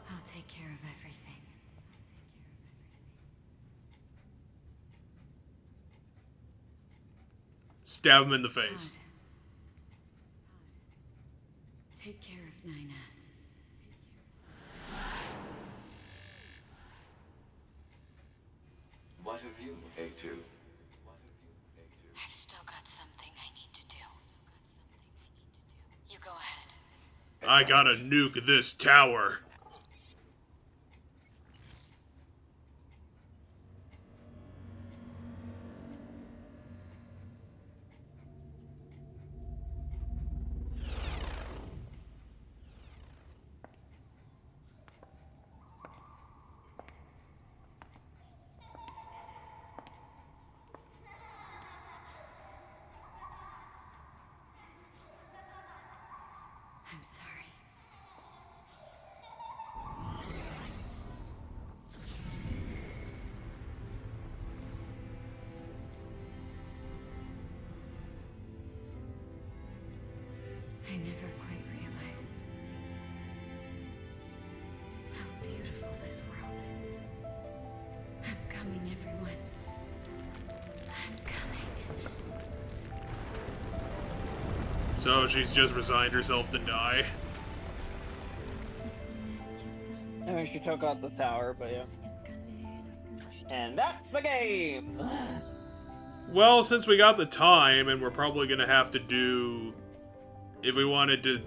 I'll take care of everything. Stab him in the face. Pod. Take care of 9S. What of you, A2? I've still got something I need to do. You go ahead. I gotta nuke this tower. I'm sorry. I never quite realized how beautiful this world is. I'm coming, everyone. I'm coming. So she's just resigned herself to die. I mean, she took out the tower, but yeah. And that's the game! Well, since we got the time, and we're probably gonna have to do... If we wanted to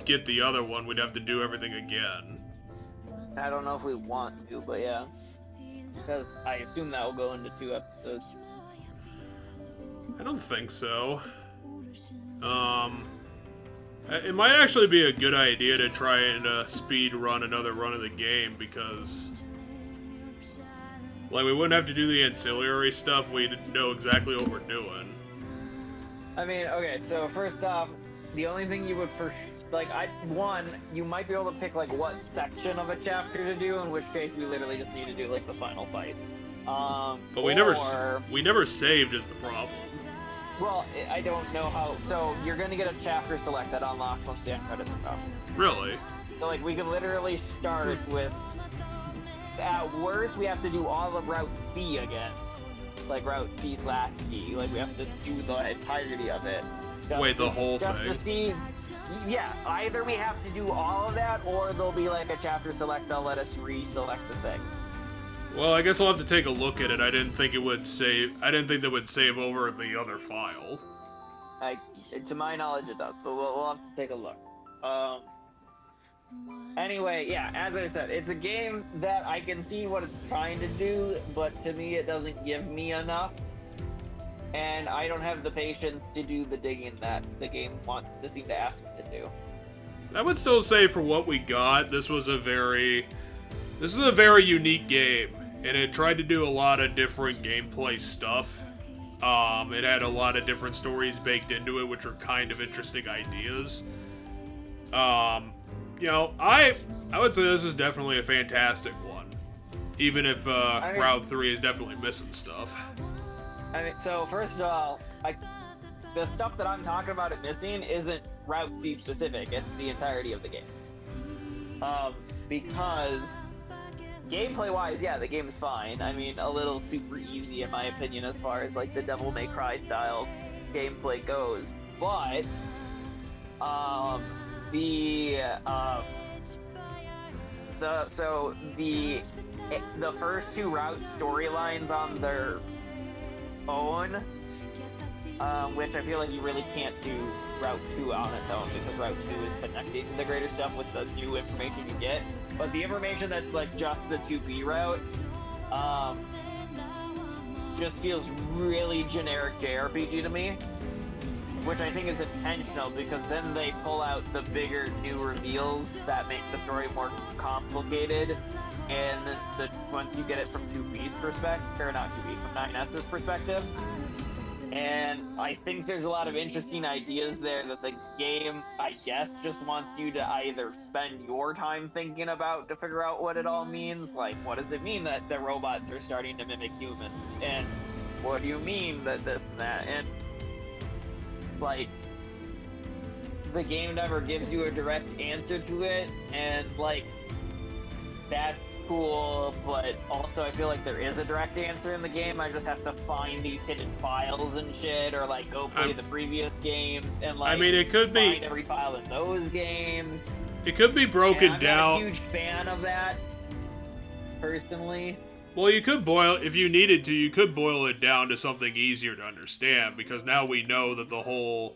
get the other one, we'd have to do everything again. I don't know if we want to, but yeah. Because I assume that will go into 2 episodes. I don't think so. It might actually be a good idea to try and speed run another run of the game, because like we wouldn't have to do the ancillary stuff. We'd know exactly what we're doing. I mean, okay, so first off, the only thing you would you might be able to pick like what section of a chapter to do, in which case we literally just need to do like the final fight. But we never saved is the problem. Well, I don't know how. So you're gonna get a chapter select that unlocks once the end credits are up. Really? So like we could literally start with at worst, we have to do all of Route C again. Like Route C/E. Like, we have to do the entirety of it. Wait, the whole just thing? To see... Yeah, either we have to do all of that, or there'll be like a chapter select that'll let us reselect the thing. Well, I guess I'll have to take a look at it. I didn't think it would save... I didn't think that would save over the other file. To my knowledge, it does, but we'll have to take a look. Anyway, yeah, as I said, it's a game that I can see what it's trying to do, but to me it doesn't give me enough. And I don't have the patience to do the digging that the game wants to seem to ask me to do. I would still say for what we got, this is a very unique game, and it tried to do a lot of different gameplay stuff. It had a lot of different stories baked into it, which are kind of interesting ideas. You know, I would say this is definitely a fantastic one, even if Route 3 is definitely missing stuff. I mean, so first of all, the stuff that I'm talking about it missing isn't Route C specific, it's the entirety of the game. Because gameplay-wise, yeah, the game's fine. I mean, a little super easy in my opinion as far as like the Devil May Cry style gameplay goes. But the first two route storylines on their own, which I feel like you really can't do Route 2 on its own, because Route 2 is connecting the greater stuff with the new information you get. But the information that's like just the 2B route, just feels really generic JRPG to me, which I think is intentional, because then they pull out the bigger new reveals that make the story more complicated, and once you get it from 2B's perspective, or not 2B, from 9S's perspective. And I think there's a lot of interesting ideas there that the game, I guess, just wants you to either spend your time thinking about to figure out what it all means. Like, what does it mean that the robots are starting to mimic humans? And what do you mean that this and that? And, like, the game never gives you a direct answer to it, and, like, that's cool, but also I feel like there is a direct answer in the game. I just have to find these hidden files and shit, or like go play the previous games and like, I mean, it could find every file in those games. It could be broken down. I'm not a huge fan of that, personally. Well, you could if you needed to, you could boil it down to something easier to understand, because now we know that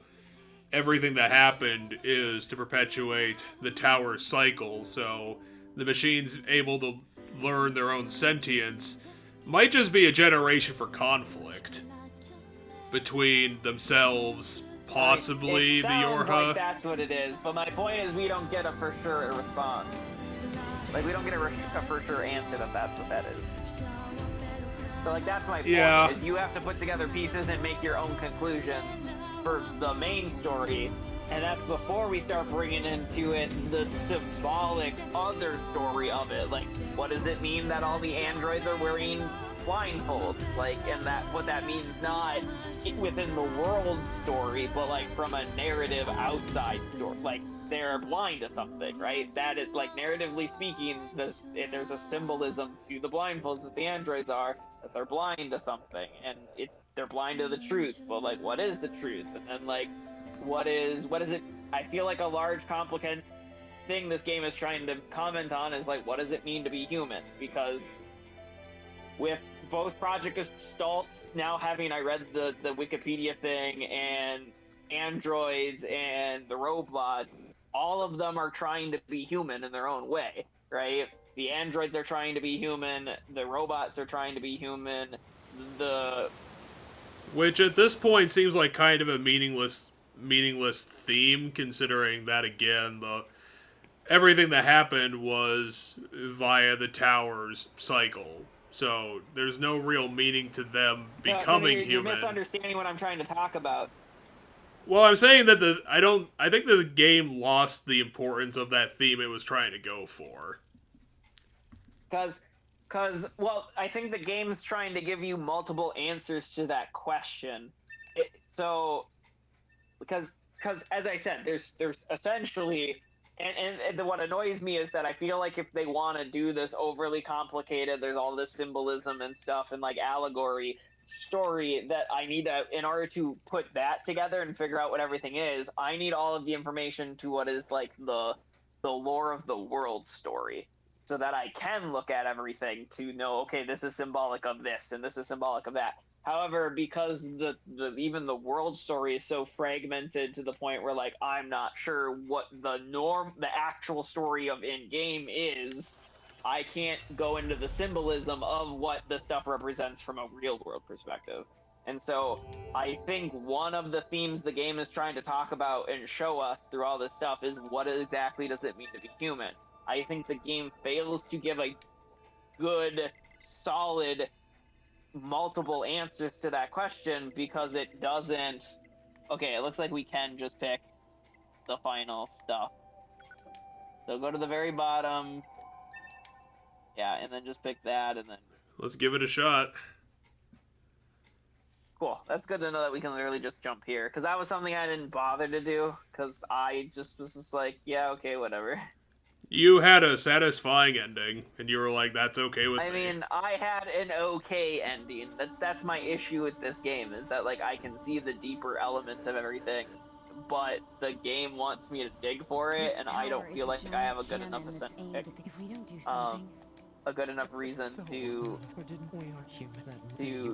everything that happened is to perpetuate the tower cycle, so the machine's able to learn their own sentience. Might just be a generation for conflict between themselves, possibly the Yorha. Like that's what it is, but my point is we don't get a for sure response. Like, we don't get a for sure answer that that's what that is. So, like, that's my point, is you have to put together pieces and make your own conclusions for the main story. And that's before we start bringing into it the symbolic other story of it. Like, what does it mean that all the androids are wearing blindfolds? Like, and what that means not within the world story, but like from a narrative outside story. Like, they're blind to something, right? That is, like, narratively speaking, there's a symbolism to the blindfolds that the androids are, that they're blind to something, and they're blind to the truth. But like, what is the truth? And then like, what is it? I feel like a large, complicated thing this game is trying to comment on is like, what does it mean to be human? Because with both Project Gestalt's now having, I read the Wikipedia thing, and androids and the robots, all of them are trying to be human in their own way, right? The androids are trying to be human, the robots are trying to be human, which at this point seems like kind of a meaningless theme, considering that, again, everything that happened was via the tower's cycle. So there's no real meaning to them becoming human. You're misunderstanding what I'm trying to talk about. Well, I'm saying that I think that the game lost the importance of that theme it was trying to go for. Well, I think the game's trying to give you multiple answers to that question. Because as I said, there's essentially And what annoys me is that I feel like if they want to do this overly complicated, there's all this symbolism and stuff and like allegory story that I need to, in order to put that together and figure out what everything is, I need all of the information to what is like the lore of the world story, so that I can look at everything to know, okay, this is symbolic of this and this is symbolic of that. However, because the even the world story is so fragmented to the point where like I'm not sure what the actual story of in-game is, I can't go into the symbolism of what the stuff represents from a real world perspective. And so I think one of the themes the game is trying to talk about and show us through all this stuff is what exactly does it mean to be human. I think the game fails to give a good, solid, multiple answers to that question because it doesn't. Okay, it looks like we can just pick the final stuff. So go to the very bottom. Yeah, and then just pick that, and then... Let's give it a shot. Cool. That's good to know that we can literally just jump here, because that was something I didn't bother to do, because I just was just like, yeah, okay, whatever. You had a satisfying ending, and you were like, that's okay with me. I mean, I had an okay ending. That's my issue with this game, is that, like, I can see the deeper element of everything, but the game wants me to dig for it, and I don't feel like I have a good enough If we don't do something, a good enough reason to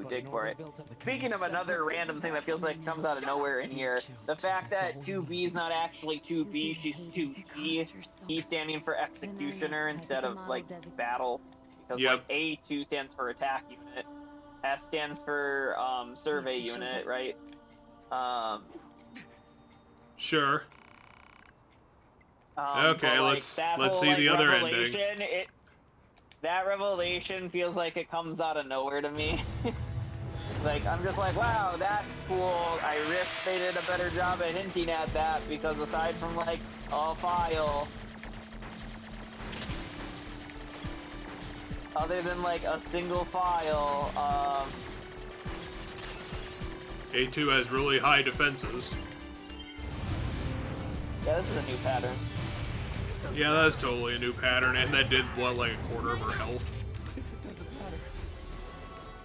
dig for it. Speaking of another random thing that feels like comes out of nowhere in here, the fact that 2B is not actually 2B, she's 2E. E standing for executioner instead of like battle, because like A2 stands for attack unit, S stands for survey unit, right? Sure. Okay, like, let's see the other ending. That revelation feels like it comes out of nowhere to me. Like, I'm just like, wow, that's cool. I wish they did a better job at hinting at that, because aside from, like, a file, other than, like, a single file, A2 has really high defenses. yeah, this is a new pattern. Yeah, that's totally a new pattern, and that did, what, like a quarter of her health? It doesn't matter.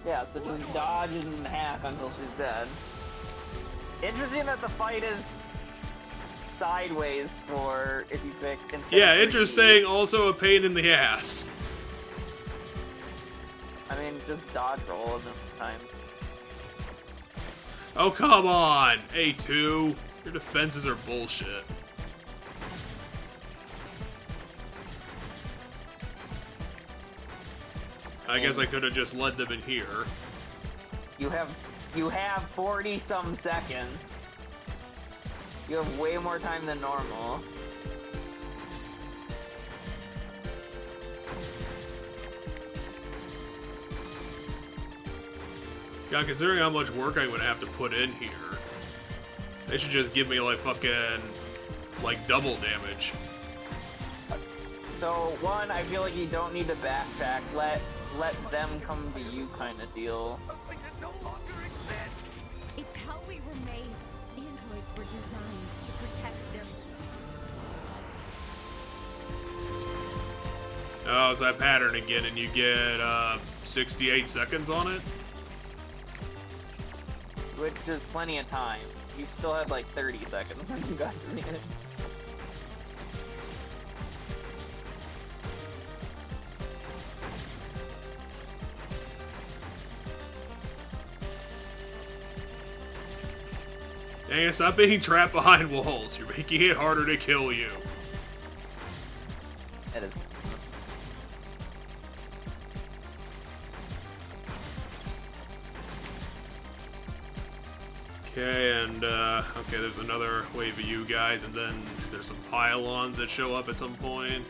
Yeah, so just dodge and hack until she's dead. Interesting that the fight is sideways for if you pick... Yeah, interesting, also a pain in the ass. I mean, just dodge roll in this time. Oh, come on, A2. Your defenses are bullshit. I guess I could have just led them in here. You have 40-some seconds. You have way more time than normal. God, considering how much work I'm gonna have to put in here, they should just give me like fucking like double damage. So one, I feel like you don't need to backtrack. Let them come to you kind of deal. Something that no longer exists. it's how we were made. Androids were designed to protect their... Oh, it's that pattern again, and you get 68 seconds on it? Which is plenty of time. You still have like 30 seconds when you got to the end. Dang it, stop being trapped behind walls. You're making it harder to kill you. That is. Okay, and, okay, there's another wave of you guys, and then there's some pylons that show up at some point.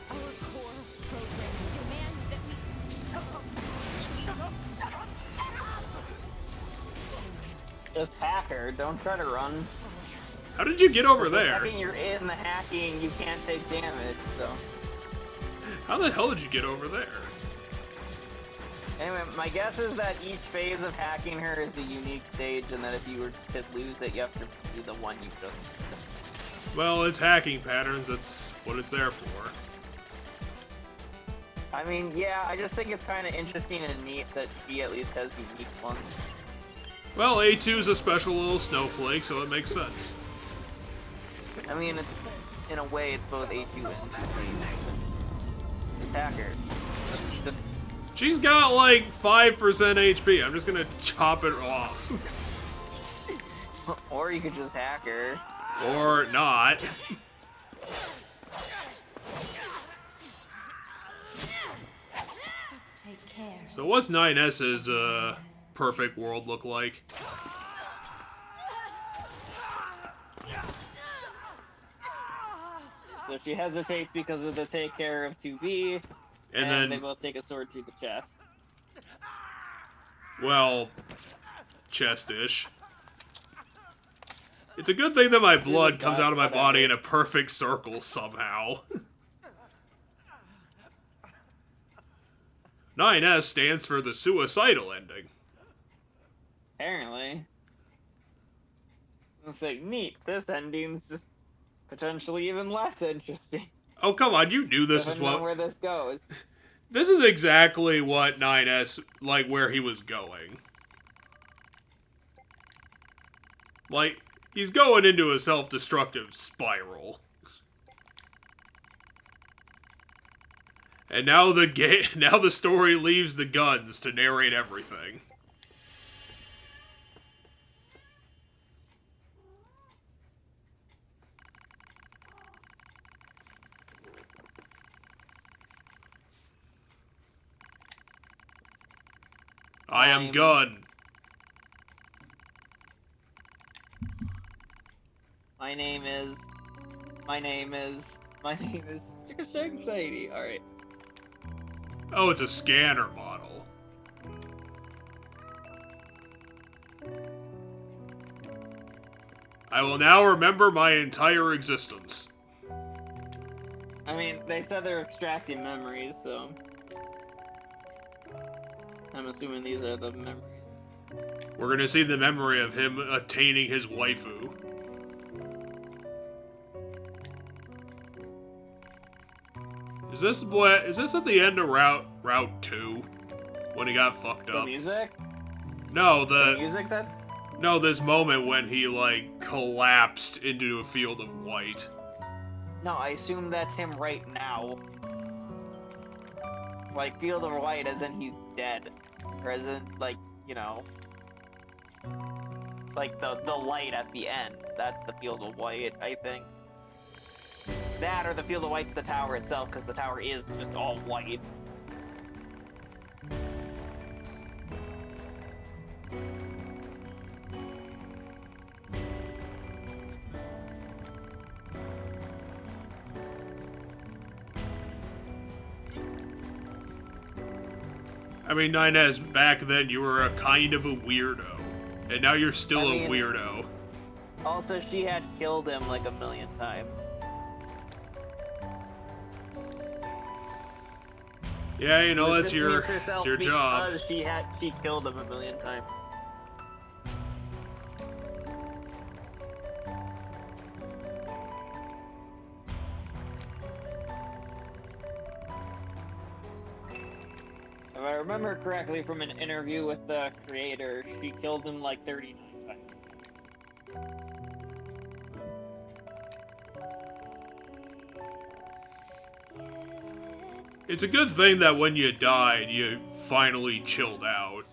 Our core programming demands that we... Shut up! Just hack her. Don't try to run. How did you get over The there? second you're in the hacking, you can't take damage, so... How the hell did you get over there? Anyway, my guess is that each phase of hacking her is a unique stage, and that if you were to lose it, you have to do the one you just... Well, it's hacking patterns. That's what it's there for. I mean, yeah, I just think it's kind of interesting and neat that she at least has unique ones. Well, A2's a special little snowflake, so it makes sense. I mean, it's, in a way, it's both A2 and Hacker. She's got like 5% HP. I'm just gonna chop it off. Or you could just hack her. Or not. Take care. So what's 9S's perfect world look like? So she hesitates because of the take care of 2B, and then they both take a sword through the chest. Well, chest-ish. It's a good thing that my blood comes out of my body in a perfect circle somehow. 9S stands for the suicidal ending. Apparently. It's like, neat, this ending's just potentially even less interesting. Oh, come on, you knew this is what... where this goes. This is exactly what 9S, like, where he was going. Like, he's going into a self-destructive spiral. And now the story leaves the guns to narrate everything. I am Gun. My name is Chicka Shag Shady. Alright. Oh, it's a scanner model. I will now remember my entire existence. I mean, they said they're extracting memories, so... I'm assuming these are the memories. We're gonna see the memory of him attaining his waifu. Is this at the end of Route 2? When he got fucked up? The music? No, The music that... No, this moment when he, like, collapsed into a field of white. No, I assume that's him right now. Like, field of white as in he's dead. Or as in, like, you know... Like, the light at the end. That's the field of white, I think. That or the field of white's the tower itself, because the tower is just all white. I mean, 9S, back then you were a kind of a weirdo. And now you're still a weirdo. Also, she had killed him like a million times. Yeah, you know, that's your job. Because she killed him a million times. If I remember correctly from an interview with the creator, she killed him like 39 times. It's a good thing that when you died, you finally chilled out.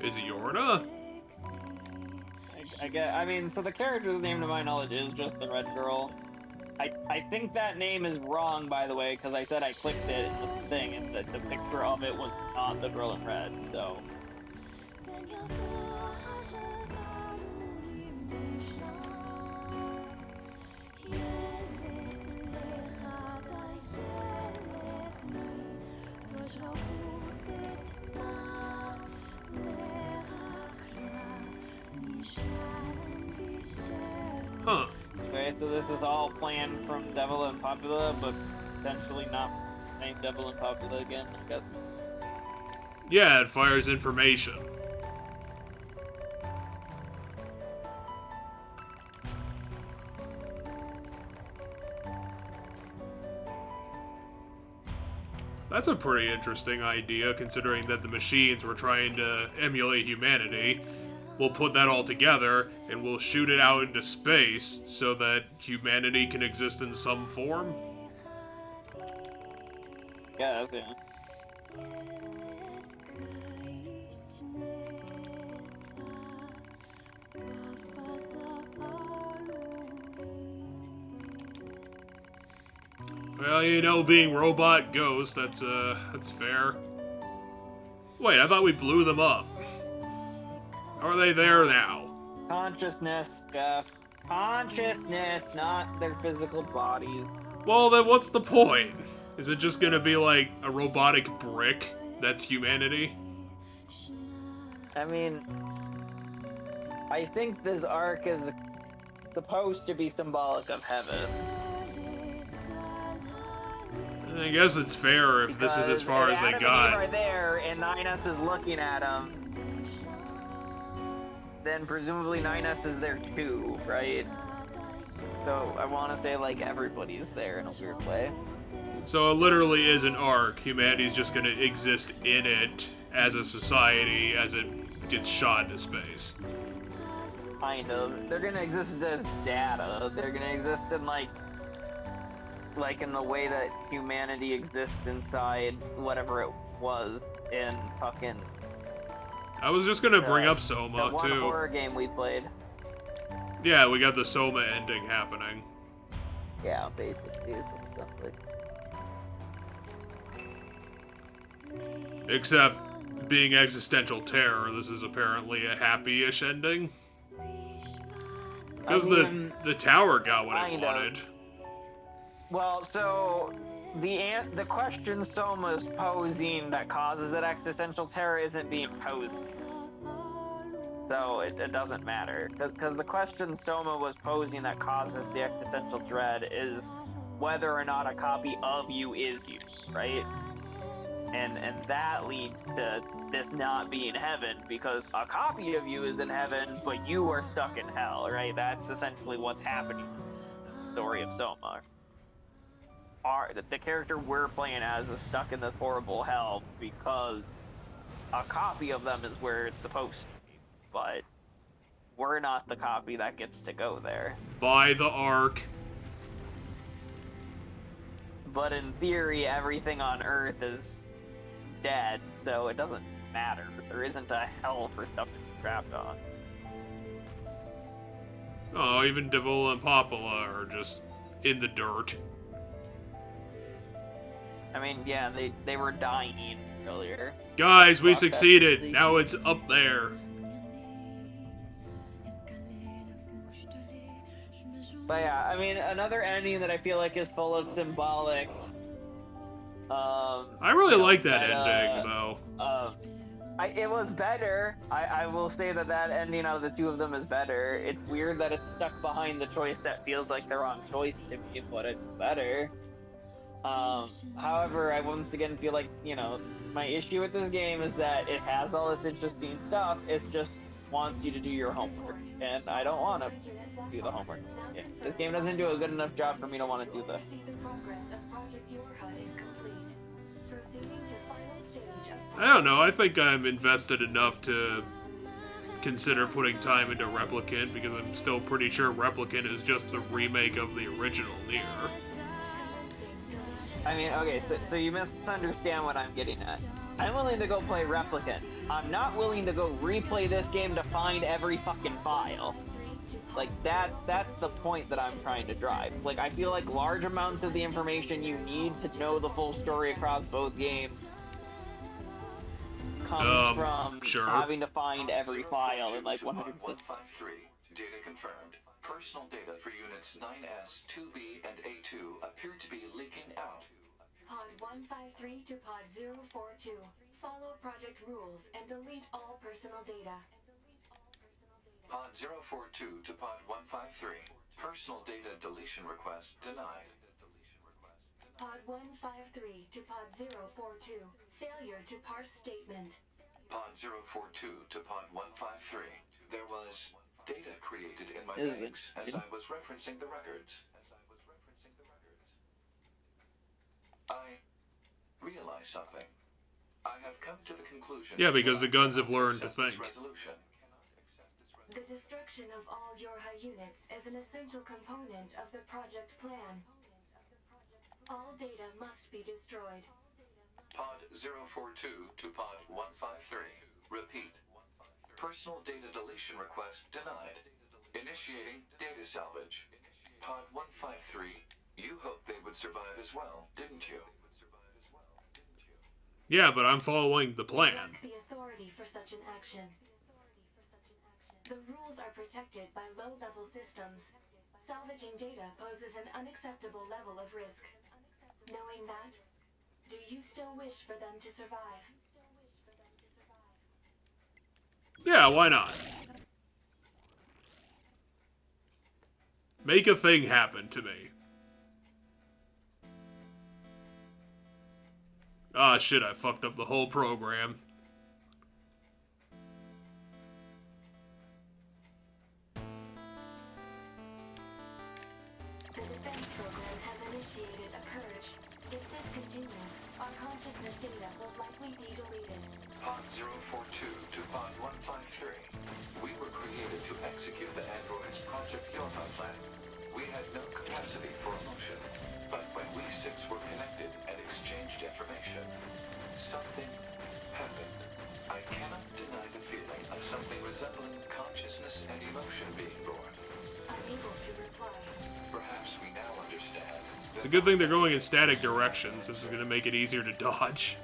Is it Yorna? I mean, so the character's name to my knowledge is just the Red Girl. I think that name is wrong, by the way, because I said I clicked it in this thing, and the picture of it was not the girl in red, so... Huh. Okay, so this is all planned from Devil and Popula, but potentially not the same Devil and Popula again, I guess. Yeah, it fires information. That's a pretty interesting idea, considering that the machines were trying to emulate humanity. We'll put that all together, and we'll shoot it out into space so that humanity can exist in some form? Yeah, that's it. Well, you know, being robot ghost, that's fair. Wait, I thought we blew them up. How are they there now? Consciousness, Jeff. Consciousness, not their physical bodies. Well, then what's the point? Is it just gonna be like a robotic brick that's humanity? I mean, I think this arc is supposed to be symbolic of heaven. I guess it's fair if this is as far as they Adam got. and Eve are there, and 9S is looking at him. Then presumably 9S is there too, right? So I want to say like everybody's there in a weird way. So it literally is an arc. Humanity's just gonna exist in it as a society as it gets shot into space. Kind of. They're gonna exist as data. They're gonna exist in like in the way that humanity exists inside whatever it was in fucking. I was just gonna bring up Soma the one too. horror game we played. Yeah, we got the Soma ending happening. Yeah, basically is stuff like. Except being existential terror, this is apparently a happy-ish ending. Because the tower got what it wanted. Well, so the question Soma is posing that causes that existential terror isn't being posed. So it doesn't matter. Because the question Soma was posing that causes the existential dread is whether or not a copy of you is you, right? And that leads to this not being heaven, because a copy of you is in heaven, but you are stuck in hell, right? That's essentially what's happening in the story of Soma. The character we're playing as is stuck in this horrible hell because a copy of them is where it's supposed to be, but we're not the copy that gets to go there. By the arc. But in theory, everything on Earth is dead, so it doesn't matter. There isn't a hell for stuff to be trapped on. Oh, even Devola and Popula are just in the dirt. I mean, yeah, they were dying earlier. Guys, we succeeded. Now it's up there. But yeah, I mean, another ending that I feel like is full of symbolic. I really like that ending, though. It was better. I will say that ending out of the two of them is better. It's weird that it's stuck behind the choice that feels like the wrong choice to me, but it's better. However, I once again feel like, my issue with this game is that it has all this interesting stuff. It just wants you to do your homework, and I don't want to do the homework. Yeah. This game doesn't do a good enough job for me to want to do this. I don't know, I think I'm invested enough to consider putting time into Replicant, because I'm still pretty sure Replicant is just the remake of the original Nier. I mean, okay, so you misunderstand what I'm getting at. I'm willing to go play Replicant. I'm not willing to go replay this game to find every fucking file. Like, that's the point that I'm trying to drive. Like, I feel like large amounts of the information you need to know the full story across both games comes from sure. having to find every file in like 100%. 153. Data confirmed. Personal data for units 9S, 2B, and A2 appear to be leaking out. Pod 153 to Pod 042. Follow project rules and delete all personal data. Pod 042 to Pod 153. Personal data deletion request denied. Pod 153 to Pod 042. Failure to parse statement. Pod 042 to Pod 153. There was data created in my Is it? banks as I was referencing the records. I realized something. I have come to the conclusion. Yeah, because the guns have that I learned to accept this think. resolution. The destruction of all Yorha units is an essential component of the project plan. All data must be destroyed. Pod 042 to Pod 153. Repeat. Personal data deletion request denied. Initiating data salvage. Pod 153. You hoped they would survive as well, didn't you? Yeah, but I'm following the plan. Lack the authority for such an action. The rules are protected by low-level systems. Salvaging data poses an unacceptable level of risk. Knowing that, do you still wish for them to survive? Yeah, why not? Make a thing happen to me. Ah, shit, I fucked up the whole program. The defense program has initiated a purge. If this continues, our consciousness data will likely be deleted. Pod 042 to Pod 153. We were created to execute the android's Project Yorha plan. We had no capacity for emotion, but when we six were connected and exchanged information, something happened. I cannot deny the feeling of something resembling consciousness and emotion being born. Unable to reply. Perhaps we now understand. It's a good thing they're going in static directions. This is going to make it easier to dodge.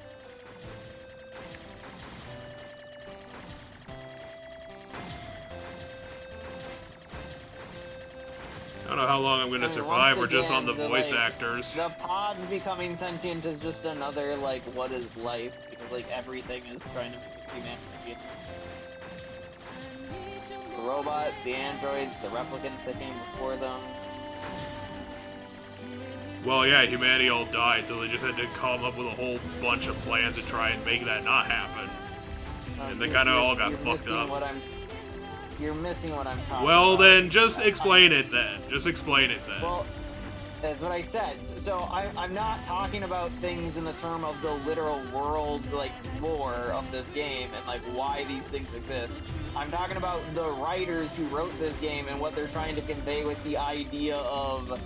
I don't know how long I'm going to survive. We're just on the voice actors. The pods becoming sentient is just another, like, what is life? Because, like, everything is trying to make humanity. The robots, the androids, the replicants that came before them. Well, yeah, humanity all died, so they just had to come up with a whole bunch of plans to try and make that not happen. And they kind of all got fucked up. You're missing what I'm talking about. Well, then, just explain it then. Just explain it then. Well, that's what I said. So I'm not talking about things in the term of the literal world, like, lore of this game and, like, why these things exist. I'm talking about the writers who wrote this game and what they're trying to convey with the idea of,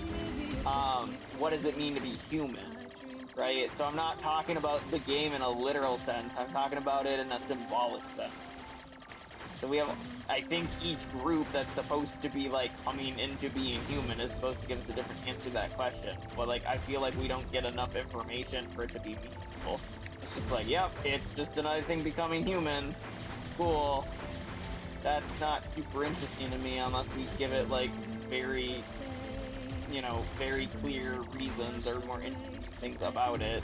what does it mean to be human, right? So I'm not talking about the game in a literal sense. I'm talking about it in a symbolic sense. So we have, I think each group that's supposed to be, like, coming into being human is supposed to give us a different answer to that question. But, like, I feel like we don't get enough information for it to be meaningful. It's just like, yep, it's just another thing becoming human. Cool. That's not super interesting to me unless we give it, like, very, you know, very clear reasons or more interesting things about it.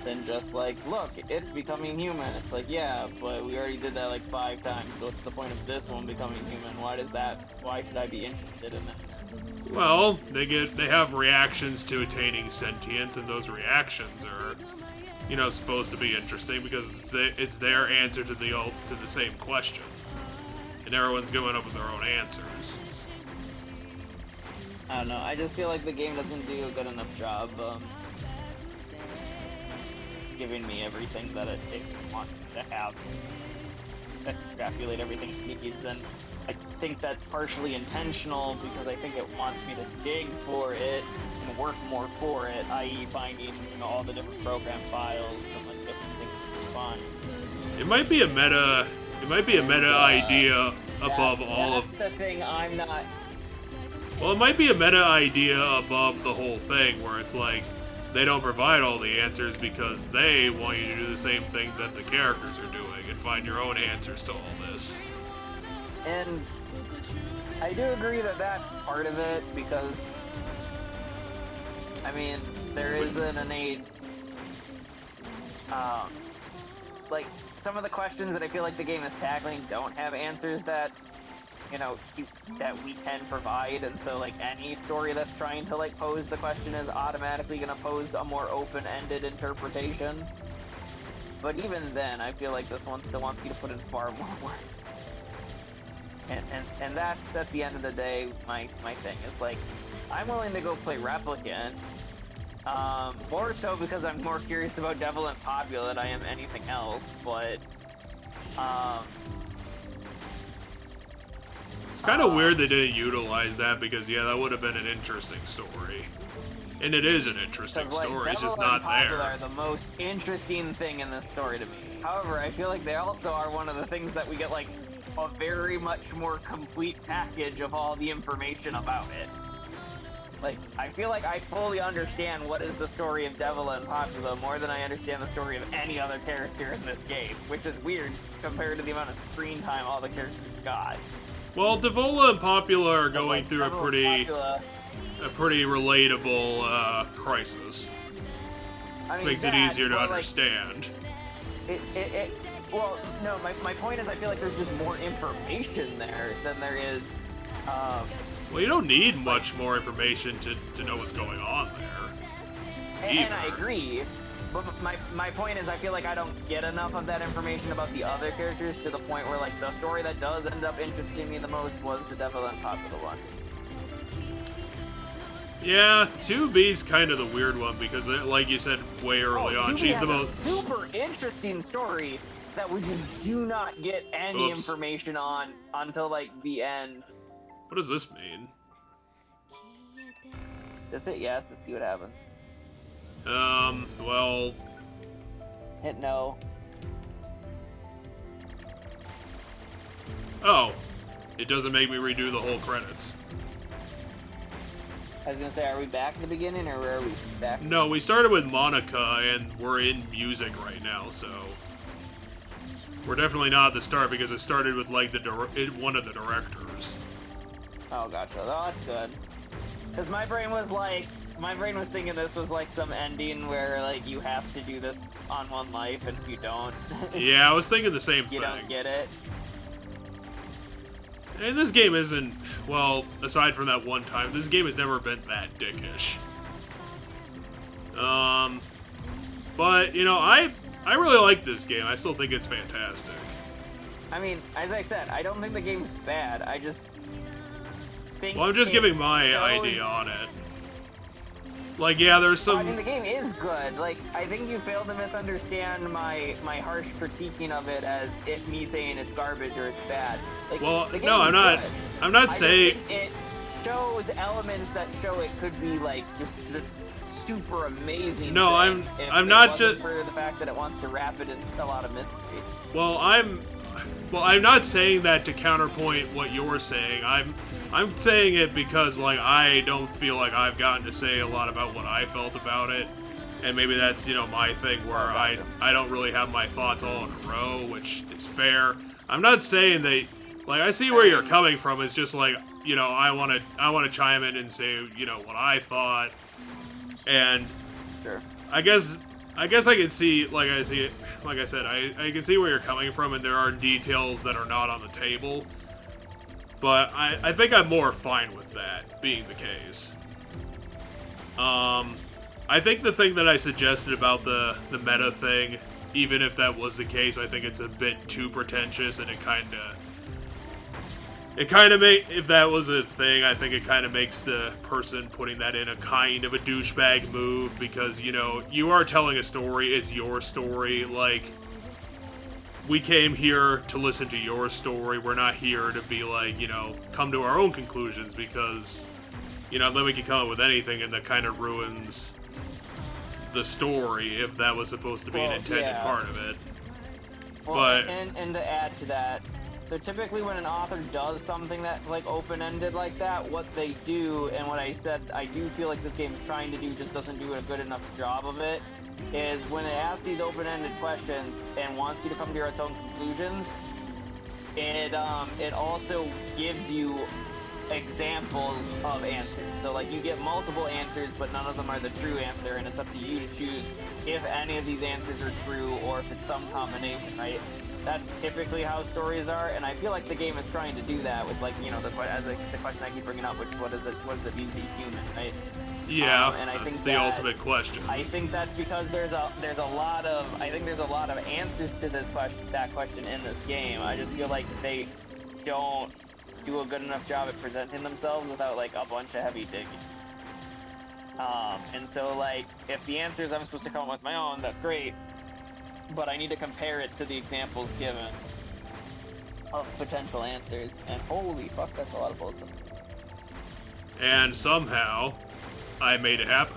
Than just like, look, it's becoming human. It's like, yeah, but we already did that like 5 times, so what's the point of this one becoming human? Why should I be interested in that? Well, they have reactions to attaining sentience, and those reactions are, you know, supposed to be interesting because it's their answer to the same question. And everyone's going up with their own answers. I don't know, I just feel like the game doesn't do a good enough job, giving me everything that it wants to have. Extrapolate everything it needs, and I think that's partially intentional because I think it wants me to dig for it and work more for it, i.e. finding, you know, all the different program files and like different things to find. It might be a meta idea above all of. That's the thing I'm not. Well, it might be a meta idea above the whole thing, where it's like, they don't provide all the answers because they want you to do the same thing that the characters are doing and find your own answers to all this. And I do agree that that's part of it, because, I mean, there is an innate, like, some of the questions that I feel like the game is tackling don't have answers that, you know, that we can provide, and so, like, any story that's trying to, like, pose the question is automatically gonna pose a more open-ended interpretation. But even then, I feel like this one still wants you to put in far more work. And that's, at the end of the day, my thing. Is like, I'm willing to go play Replicant, more so because I'm more curious about Devil and Popula than I am anything else, but, it's kind of weird they didn't utilize that, because, yeah, that would have been an interesting story. And it is an interesting story, it's just not there. Devil and Popula are the most interesting thing in this story to me. However, I feel like they also are one of the things that we get, like, a very much more complete package of all the information about it. Like, I feel like I fully understand what is the story of Devil and Popula more than I understand the story of any other character in this game, which is weird compared to the amount of screen time all the characters got. Well, Devola and Popula are going Like, through a Devil pretty and Popula, relatable crisis. I mean, Makes it that, easier to but, like, understand. Well, no, my point is I feel like there's just more information there than there is, Well, you don't need much more information to know what's going on there. and I agree, but my point is I feel like I don't get enough of that information about the other characters to the point where, like, the story that does end up interesting me the most was the Devil and Popula one. Yeah, 2B's kind of the weird one, because, like you said way early on, 2B she's the has most... a super interesting story that we just do not get any information on until, like, the end. What does this mean? Just hit yes and see what happens. Well... Hit no. Oh. It doesn't make me redo the whole credits. I was gonna say, are we back at the beginning, or are we back? No, we started with Monica, and we're in music right now, so... We're definitely not at the start, because it started with, like, one of the directors. Oh, gotcha. Oh, that's good. Because my brain was thinking this was, like, some ending where, like, you have to do this on one life, and if you don't... Yeah, I was thinking the same thing. You don't get it. And this game isn't, well, aside from that one time, this game has never been that dickish. But, you know, I really like this game. I still think it's fantastic. I mean, as I said, I don't think the game's bad. I just think... Well, I'm just giving my idea on it. Like, yeah, there's some... I mean, the game is good. Like, I think you failed to misunderstand my harsh critiquing of it as me saying it's garbage or it's bad. Like, well, the game no, is I'm not good. saying... It shows elements that show it could be, like, just this super amazing No, thing I'm not just for the fact that it wants to wrap it in a lot of mystery. Well, I'm not saying that to counterpoint what you're saying. I'm saying it because, like, I don't feel like I've gotten to say a lot about what I felt about it, and maybe that's, you know, my thing where I don't really have my thoughts all in a row, which is fair. I'm not saying that, like, I see where you're coming from. It's just like, you know, I want to chime in and say, you know, what I thought, and sure. I guess I can see, like I said, I can see where you're coming from, and there are details that are not on the table. But I think I'm more fine with that being the case. I think the thing that I suggested about the meta thing, even if that was the case, I think it's a bit too pretentious, and it kind of if that was a thing, I think it kind of makes the person putting that in a kind of a douchebag move, because, you know, you are telling a story, it's your story, like, we came here to listen to your story, we're not here to be like, you know, come to our own conclusions, because, you know, then we can come up with anything, and that kind of ruins the story, if that was supposed to be an intended part of it. Well, but... And to add to that, So typically when an author does something that's like open-ended like that, what they do, and what I said I do feel like this game is trying to do just doesn't do a good enough job of it, is when it asks these open-ended questions and wants you to come to your own conclusions, it also gives you examples of answers. So like you get multiple answers, but none of them are the true answer, and it's up to you to choose if any of these answers are true or if it's some combination, right? That's typically how stories are, and I feel like the game is trying to do that with, like, you know, the question I keep bringing up, which what does it mean to be human, right? Yeah, and I that's think the ultimate question. I think that's because there's a lot of answers to that question in this game. I just feel like they don't do a good enough job at presenting themselves without like a bunch of heavy digging. And so like if the answers I'm supposed to come up with my own, that's great, but I need to compare it to the examples given of potential answers. And holy fuck, that's a lot of bullets. And somehow I made it happen.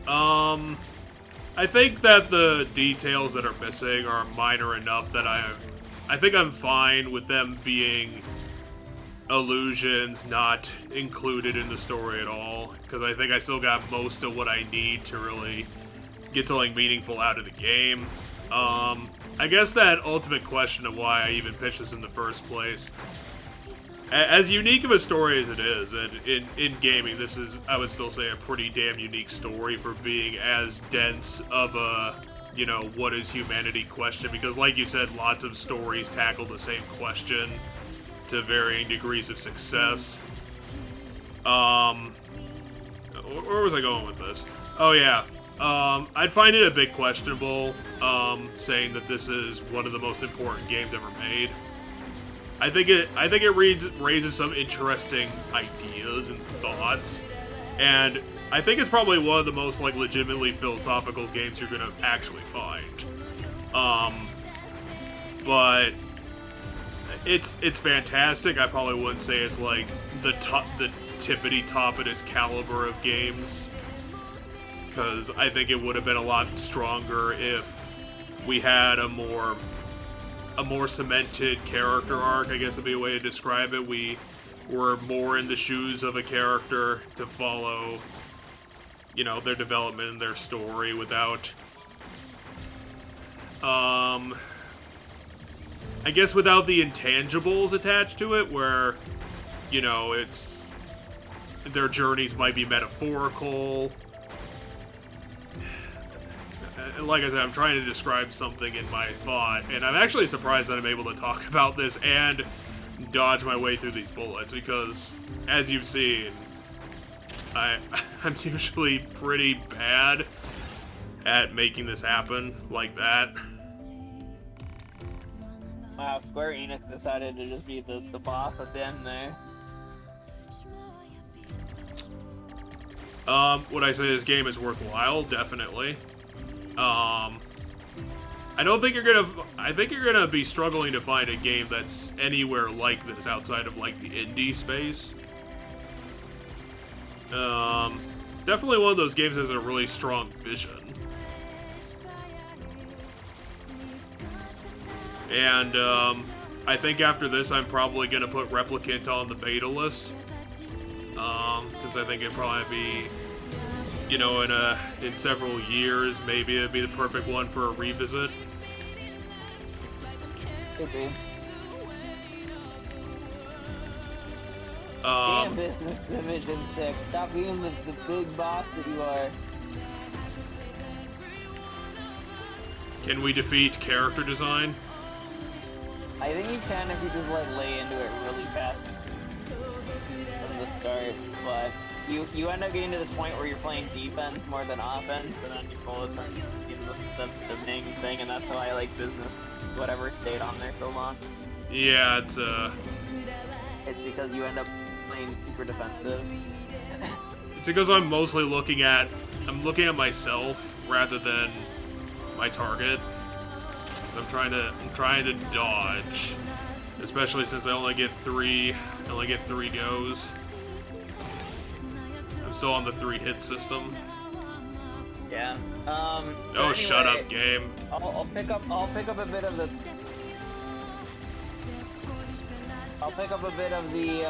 I think that the details that are missing are minor enough that I think I'm fine with them being illusions not included in the story at all, because I think I still got most of what I need to really get something meaningful out of the game. I guess that ultimate question of why I even pitched this in the first place, as unique of a story as it is, and in gaming, this is, I would still say, a pretty damn unique story for being as dense of a, you know, what is humanity question, because like you said, lots of stories tackle the same question to varying degrees of success. Where was I going with this? Oh yeah, I'd find it a bit questionable, saying that this is one of the most important games ever made. I think it raises some interesting ideas and thoughts, and I think it's probably one of the most like legitimately philosophical games you're gonna actually find. But it's fantastic. I probably wouldn't say it's like the tippity-toppitest caliber of games, because I think it would have been a lot stronger if we had a more cemented character arc, I guess would be a way to describe it. We were more in the shoes of a character to follow, you know, their development and their story without, I guess without the intangibles attached to it, where, you know, it's, their journeys might be metaphorical. Like I said, I'm trying to describe something in my thought, and I'm actually surprised that I'm able to talk about this and dodge my way through these bullets, because, as you've seen, I'm usually pretty bad at making this happen like that. Wow, Square Enix decided to just be the boss at the end there. Would I say this game is worthwhile? Definitely. I think you're gonna be struggling to find a game that's anywhere like this outside of like the indie space. It's definitely one of those games that has a really strong vision. And I think after this I'm probably gonna put Replicant on the beta list. Since I think it'd probably be, you know, in several years, maybe it'd be the perfect one for a revisit. Could be. Um, Damn Business Division 6. Stop being the big boss that you are. Can we defeat character design? I think you can if you just like lay into it really fast from the start, but you end up getting to this point where you're playing defense more than offense, and then you bullets are the main thing, and that's why I like Business whatever stayed on there so long. Yeah, it's because you end up playing super defensive. It's because I'm mostly looking at myself rather than my target. So I'm trying to dodge, especially since I only get three goes. I'm still on the 3-hit system. Yeah. So oh, anyway, shut up, game. I'll pick up a bit of the I'll pick up a bit of the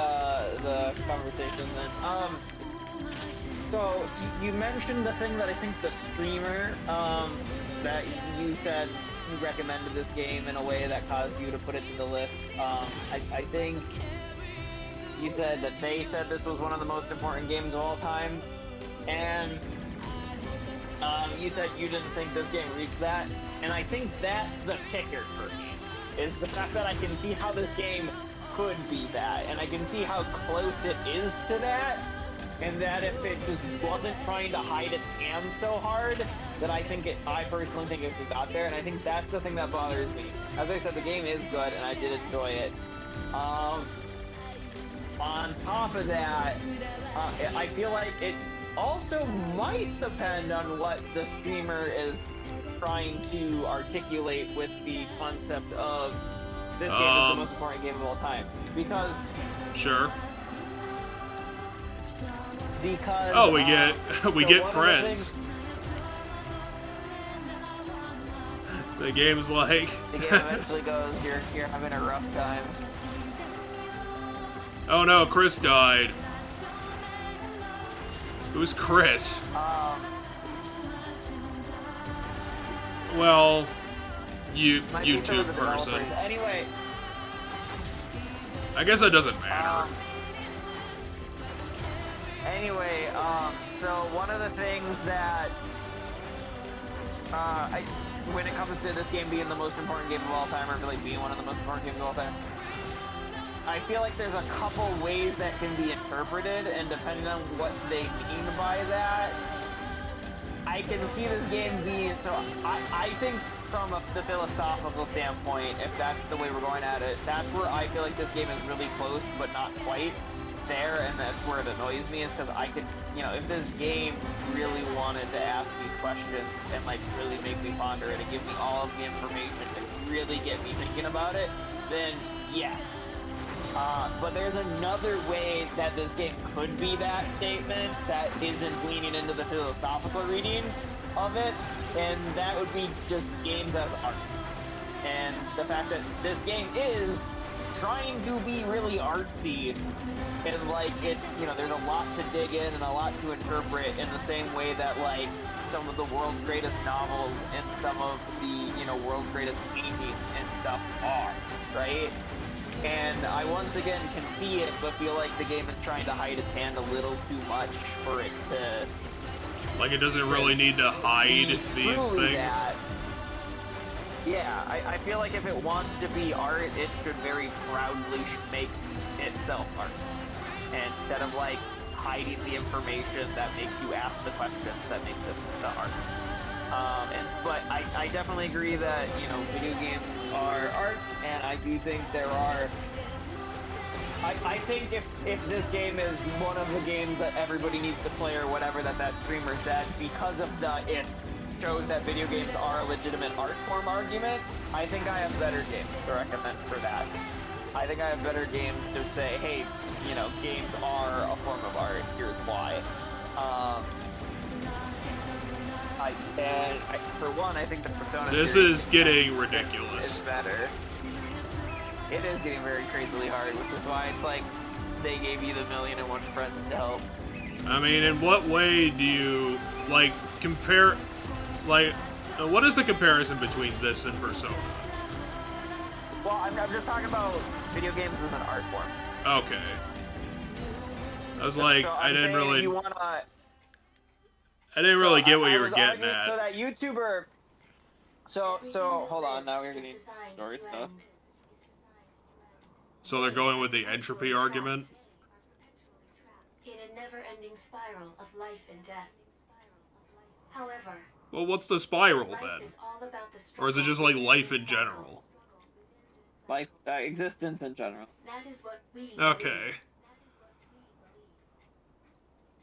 conversation then. So you mentioned the thing that I think the streamer that you said you recommended this game in a way that caused you to put it to the list. I think you said that they said this was one of the most important games of all time, and you said you didn't think this game reached that, and I think that's the kicker for me, is the fact that I can see how this game could be that, and I can see how close it is to that, and that if it just wasn't trying to hide its hand so hard, that I personally think it got there, and I think that's the thing that bothers me. As I said, the game is good, and I did enjoy it. On top of that, I feel like it also might depend on what the streamer is trying to articulate with the concept of this game is the most important game of all time. Because... Sure. Because... Oh, we get friends. The game's like... The game eventually goes, you're having a rough time. Oh no, Chris died. Who's Chris? Well, YouTube person. Anyway. I guess that doesn't matter. Anyway, so one of the things that when it comes to this game being the most important game of all time, or really being one of the most important games of all time, I feel like there's a couple ways that can be interpreted, and depending on what they mean by that, I can see this game being, so I think from the philosophical standpoint, if that's the way we're going at it, that's where I feel like this game is really close, but not quite there, and that's where it annoys me, is because I could, if this game really wanted to ask these questions and, like, really make me ponder it and give me all of the information and really get me thinking about it, then yes. But there's another way that this game could be that statement that isn't leaning into the philosophical reading of it, and that would be just games as art. And the fact that this game is trying to be really artsy, and like there's a lot to dig in and a lot to interpret in the same way that like some of the world's greatest novels and some of the world's greatest paintings and stuff are, right? And I once again can see it, but feel like the game is trying to hide its hand a little too much for it to... Like it doesn't really need to hide these things? That. Yeah, I feel like if it wants to be art, it should very proudly make itself art. And instead of like hiding the information that makes you ask the questions that makes it the art. But I definitely agree that, video games are art, and I do think there are... I think if this game is one of the games that everybody needs to play or whatever that streamer said, because of it shows that video games are a legitimate art form argument, I think I have better games to recommend for that. I think I have better games to say, hey, games are a form of art, here's why. For one, I think the Persona This series is getting ridiculous. is better. It is getting very crazily hard, which is why it's like they gave you the 1,000,001 friends to help. I mean, in what way do you, like, compare, like, what is the comparison between this and Persona? Well, I'm just talking about video games as an art form. Okay. I was like, So I didn't really... You wanna, I didn't really get what you were was getting arguing, at. So that YouTuber... So, hold on, now we're getting story stuff. So they're going with the entropy argument? In a never-ending spiral of life and death. However... Well, what's the spiral life then? is all about the Or is it just like life in general? Life, existence in general. That is what we Okay.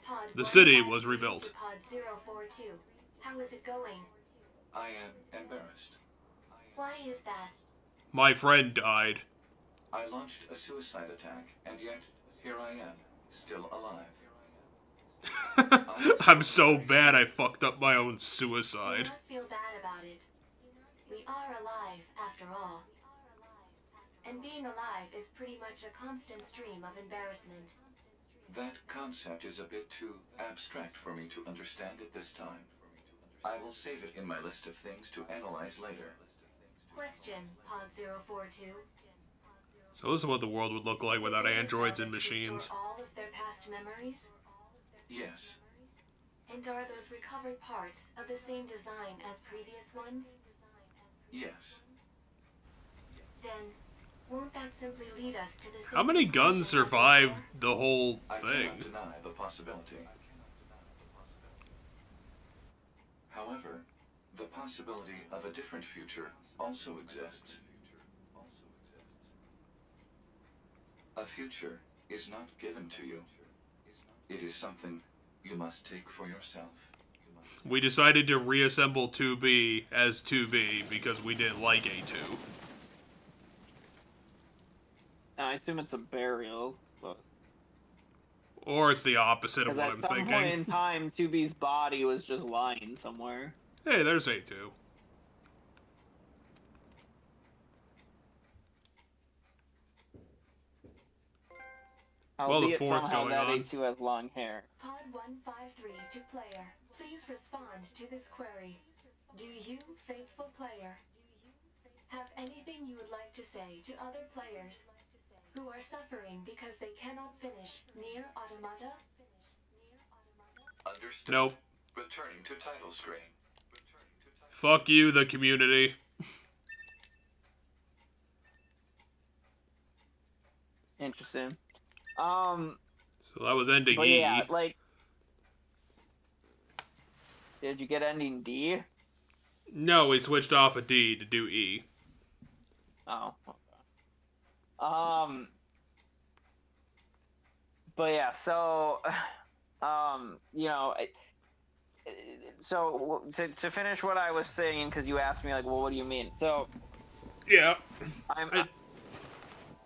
Pod The city 153 was rebuilt. to Pod 042. How is it going? I am embarrassed. Why is that? My friend died. I launched a suicide attack, and yet here I am, still alive. I'm so bad I fucked up my own Do suicide. not feel bad about it. We are alive, after all. and being alive is pretty much a constant stream of embarrassment. That concept is a bit too abstract for me to understand at this time. I will save it in my list of things to analyze later. Question, Pod 042. So this is what the world would look like without Did they androids and salvage to machines. store all of their past memories? Yes. And are those recovered parts of the same design as previous ones? Yes. Then, won't that simply lead us to the same How many guns conclusion as survived before? the whole I thing? cannot deny the possibility. However, the possibility of a different future also exists. A future is not given to you. It is something you must take for yourself. We decided to reassemble 2B as 2B because we didn't like A2. I assume it's a burial, but Or it's the opposite of because what at I'm some thinking. point in time, 2B's body was just lying somewhere. Hey, there's A2. Well, the Albeit force somehow going that on. A2 has long hair. Pod 153 to player. Please respond to this query. Do you, faithful player, have anything you would like to say to other players who are suffering because they cannot finish Nier Automata? Understood. Nope. Returning to title screen. Fuck you, the community. Interesting. So that was ending But E. yeah, like, did you get ending D? No, we switched off a D to do E. Oh. Okay. But yeah, so, you know, so to finish what I was saying, because you asked me like, well, what do you mean? So Yeah.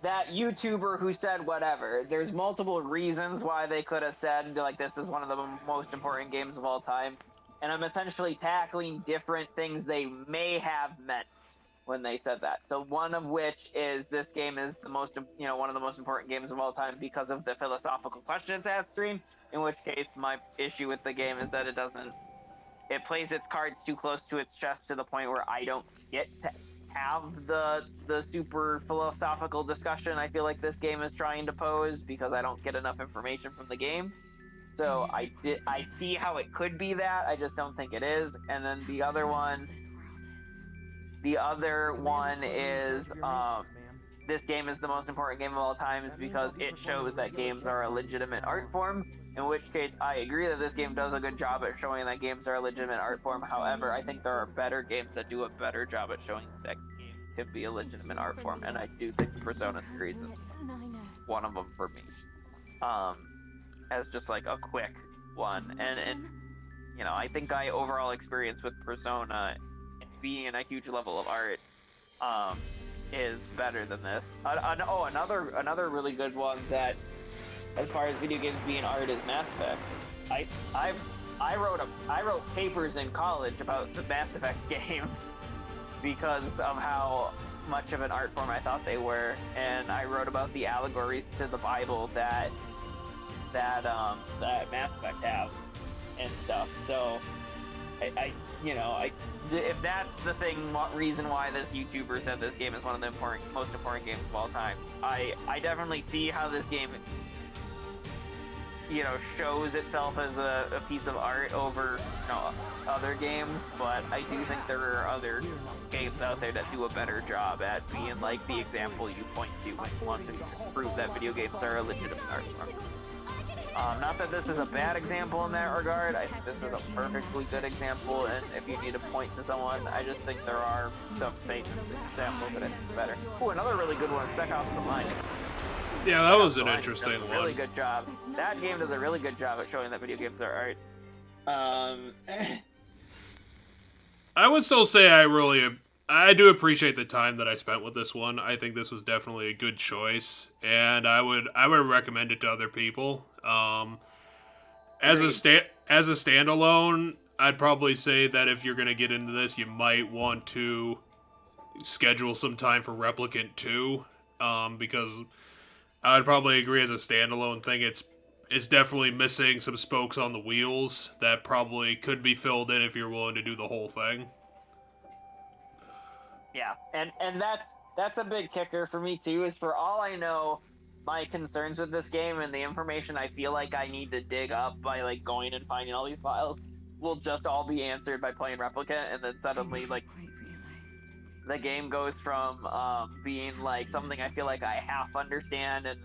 that YouTuber who said whatever, there's multiple reasons why they could have said like this is one of the most important games of all time, and I'm essentially tackling different things they may have meant when they said that. So one of which is this game is the most, you know, one of the most important games of all time because of the philosophical questions at screen, in which case my issue with the game is that it plays its cards too close to its chest to the point where I don't get to have the super philosophical discussion I feel like this game is trying to pose because I don't get enough information from the game. So I see how it could be that, I just don't think it is. And then the other one is this game is the most important game of all time is because it shows that games are a legitimate art form, in which case I agree that this game does a good job at showing that games are a legitimate art form. However, I think there are better games that do a better job at showing that games can be a legitimate art form, and I do think Persona series is one of them for me. As just like a quick one, and you know, I think my overall experience with Persona being a huge level of art is better than this. Another really good one that, as far as video games being art, is Mass Effect. I wrote papers in college about the Mass Effect games because of how much of an art form I thought they were, and I wrote about the allegories to the Bible that Mass Effect has and stuff. So if that's the reason why this YouTuber said this game is one of the most important games of all time, I definitely see how this game, you know, shows itself as a piece of art over, you know, other games, but I do think there are other games out there that do a better job at being like the example you point to when you want to prove that video games are a legitimate art form. Not that this is a bad example in that regard. I think this is a perfectly good example, and if you need to point to someone, I just think there are some famous examples that I think are better. Ooh, another really good one is Spec Ops The Line. Yeah, that was an Does interesting a really one. good job. That game does a really good job at showing that video games are art. I would still say I do appreciate the time that I spent with this one. I think this was definitely a good choice, and I would recommend it to other people. As a standalone, I'd probably say that if you're gonna get into this, you might want to schedule some time for Replicant 2. because I would probably agree as a standalone thing, it's definitely missing some spokes on the wheels that probably could be filled in if you're willing to do the whole thing. Yeah, and that's a big kicker for me too. Is for all I know, my concerns with this game and the information I feel like I need to dig up by like going and finding all these files will just all be answered by playing Replicant, and then suddenly like the game goes from being like something I feel like I half understand and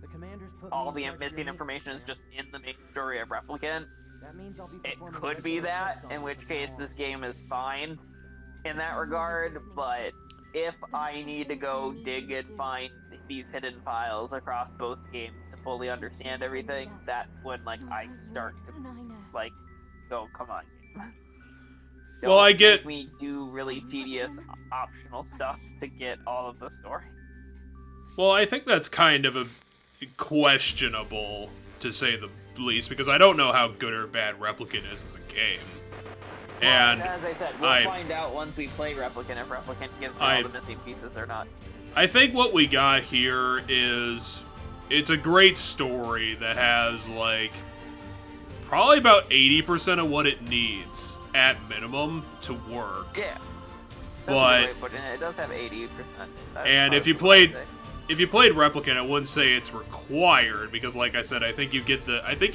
The commanders put all me the in charge of missing your information is maintenance just in the main story of Replicant. That means I'll be It performing could be regular that, checks on in you which from case now this on. game is fine in that regard, but if I need to go dig and find these hidden files across both games to fully understand everything, that's when like I start to like go, come on. Well, I get... Make me do really tedious optional stuff to get all of the story. Well, I think that's kind of a questionable, to say the least, because I don't know how good or bad Replicant is as a game. And as I said, we'll find out once we play Replicant if Replicant gives me all the missing pieces or not. I think what we got here is... it's a great story that has, like, probably about 80% of what it needs, at minimum, to work. Yeah. But... it does have 80%. And if you played Replicant, I wouldn't say it's required, because like I said, I think you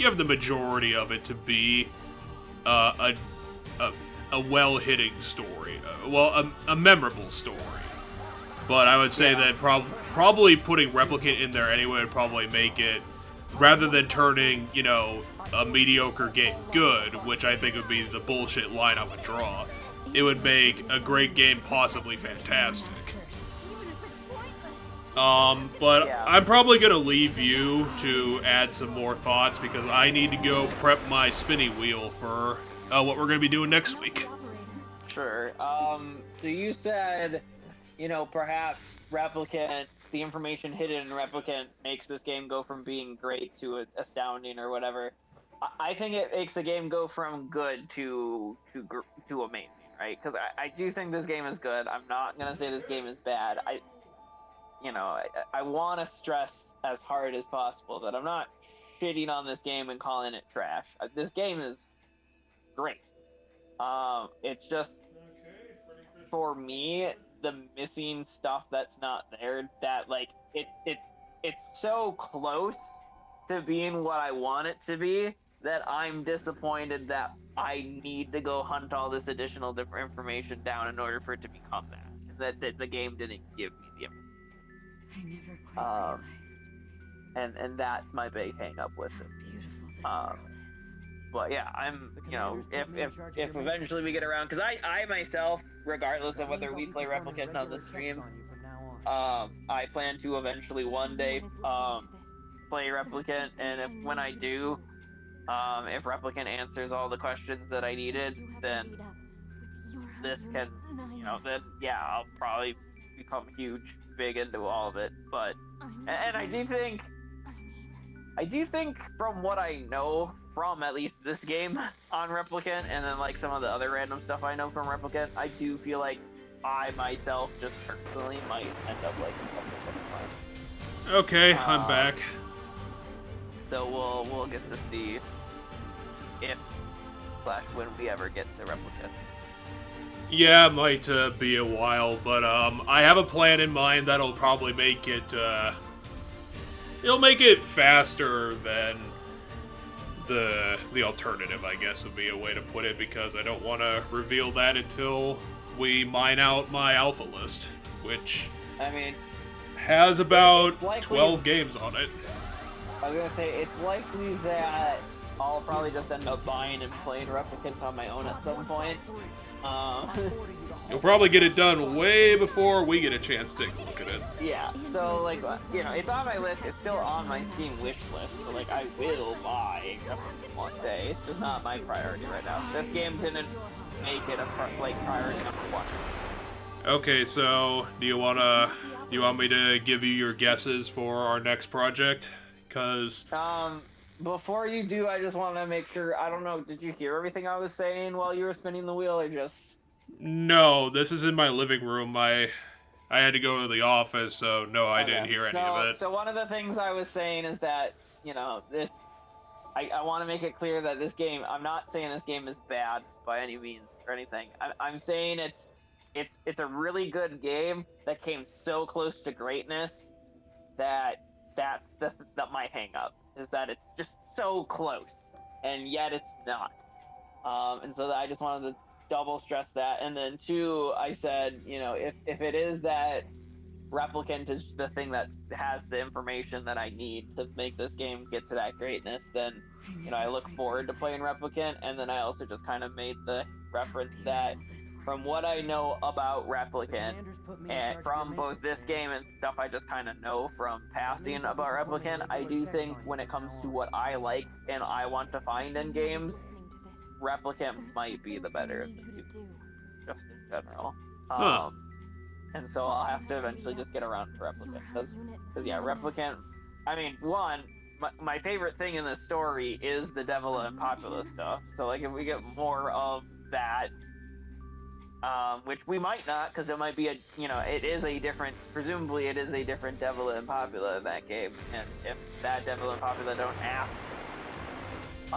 have the majority of it to be a well-hitting story. A memorable story. But I would say that probably putting Replicant in there anyway would probably make it, rather than turning, you know, a mediocre game good, which I think would be the bullshit line I would draw, it would make a great game possibly fantastic. But yeah. I'm probably gonna leave you to add some more thoughts because I need to go prep my spinny wheel for what we're gonna be doing next week. Sure. So you said, you know, perhaps Replicant, the information hidden in Replicant makes this game go from being great to astounding or whatever. I think it makes the game go from good to amazing, right? Because I do think this game is good. I'm not gonna say this game is bad. I want to stress as hard as possible that I'm not shitting on this game and calling it trash. This game is great. It's just, for me, the missing stuff that's not there, that, like, it's so close to being what I want it to be that I'm disappointed that I need to go hunt all this additional different information down in order for it to become that. That the game didn't give me the information. I never quite realized. And that's my big hang up with this. Beautiful this world is. But yeah, I'm, you know, if eventually we get around, because I myself, regardless of whether we play Replicant on the stream, I plan to eventually one day play Replicant, and when I do, if Replicant answers all the questions that I needed, then this can, you know, then yeah, I'll probably become huge, big into all of it. But and I do think from what I know from at least this game on Replicant, and then like some of the other random stuff I know from Replicant, I do feel like I myself just personally might end up liking Replicant. Okay, I'm back. So we'll get to see if / when we ever get to Replicant. Yeah, it might be a while, but I have a plan in mind that'll probably make it, it'll make it faster than the alternative, I guess would be a way to put it, because I don't want to reveal that until we mine out my alpha list, which has about 12 games on it. I was gonna say, it's likely that I'll probably just end up buying and playing Replicant on my own at some point. You'll probably get it done way before we get a chance to take a look at it. Yeah, so, like, you know, it's on my list, it's still on my Steam wish list, so, like, I will buy Replicant one day. It's just not my priority right now. This game didn't make it a priority number one. Okay, so do you want me to give you your guesses for our next project? Cause before you do, I just want to make sure, I don't know, did you hear everything I was saying while you were spinning the wheel, or just... No, this is in my living room. I had to go to the office, so no, I didn't Okay. hear any of it. So one of the things I was saying is that, you know, I want to make it clear that this game, I'm not saying this game is bad by any means or anything. I'm saying it's a really good game that came so close to greatness that's my hang up, is that it's just so close and yet it's not. And so I just wanted to double stress that. And then two, I said, you know, if it is that Replicant is the thing that has the information that I need to make this game get to that greatness, then, you know, I look forward to playing Replicant. And then I also just kind of made the reference that from what I know about Replicant, and from both this game and stuff I just kind of know from passing about Replicant, I do think when it comes to what I like and I want to find in games, Replicant might be the better of the two, just in general. Huh. And so I'll have to eventually just get around to Replicant, because yeah, Replicant, I mean, one, my favorite thing in this story is the Devil and Popula stuff, so like if we get more of that, which we might not, because it might be presumably it is a different Devil and Popula in that game, and if that Devil and Popula don't act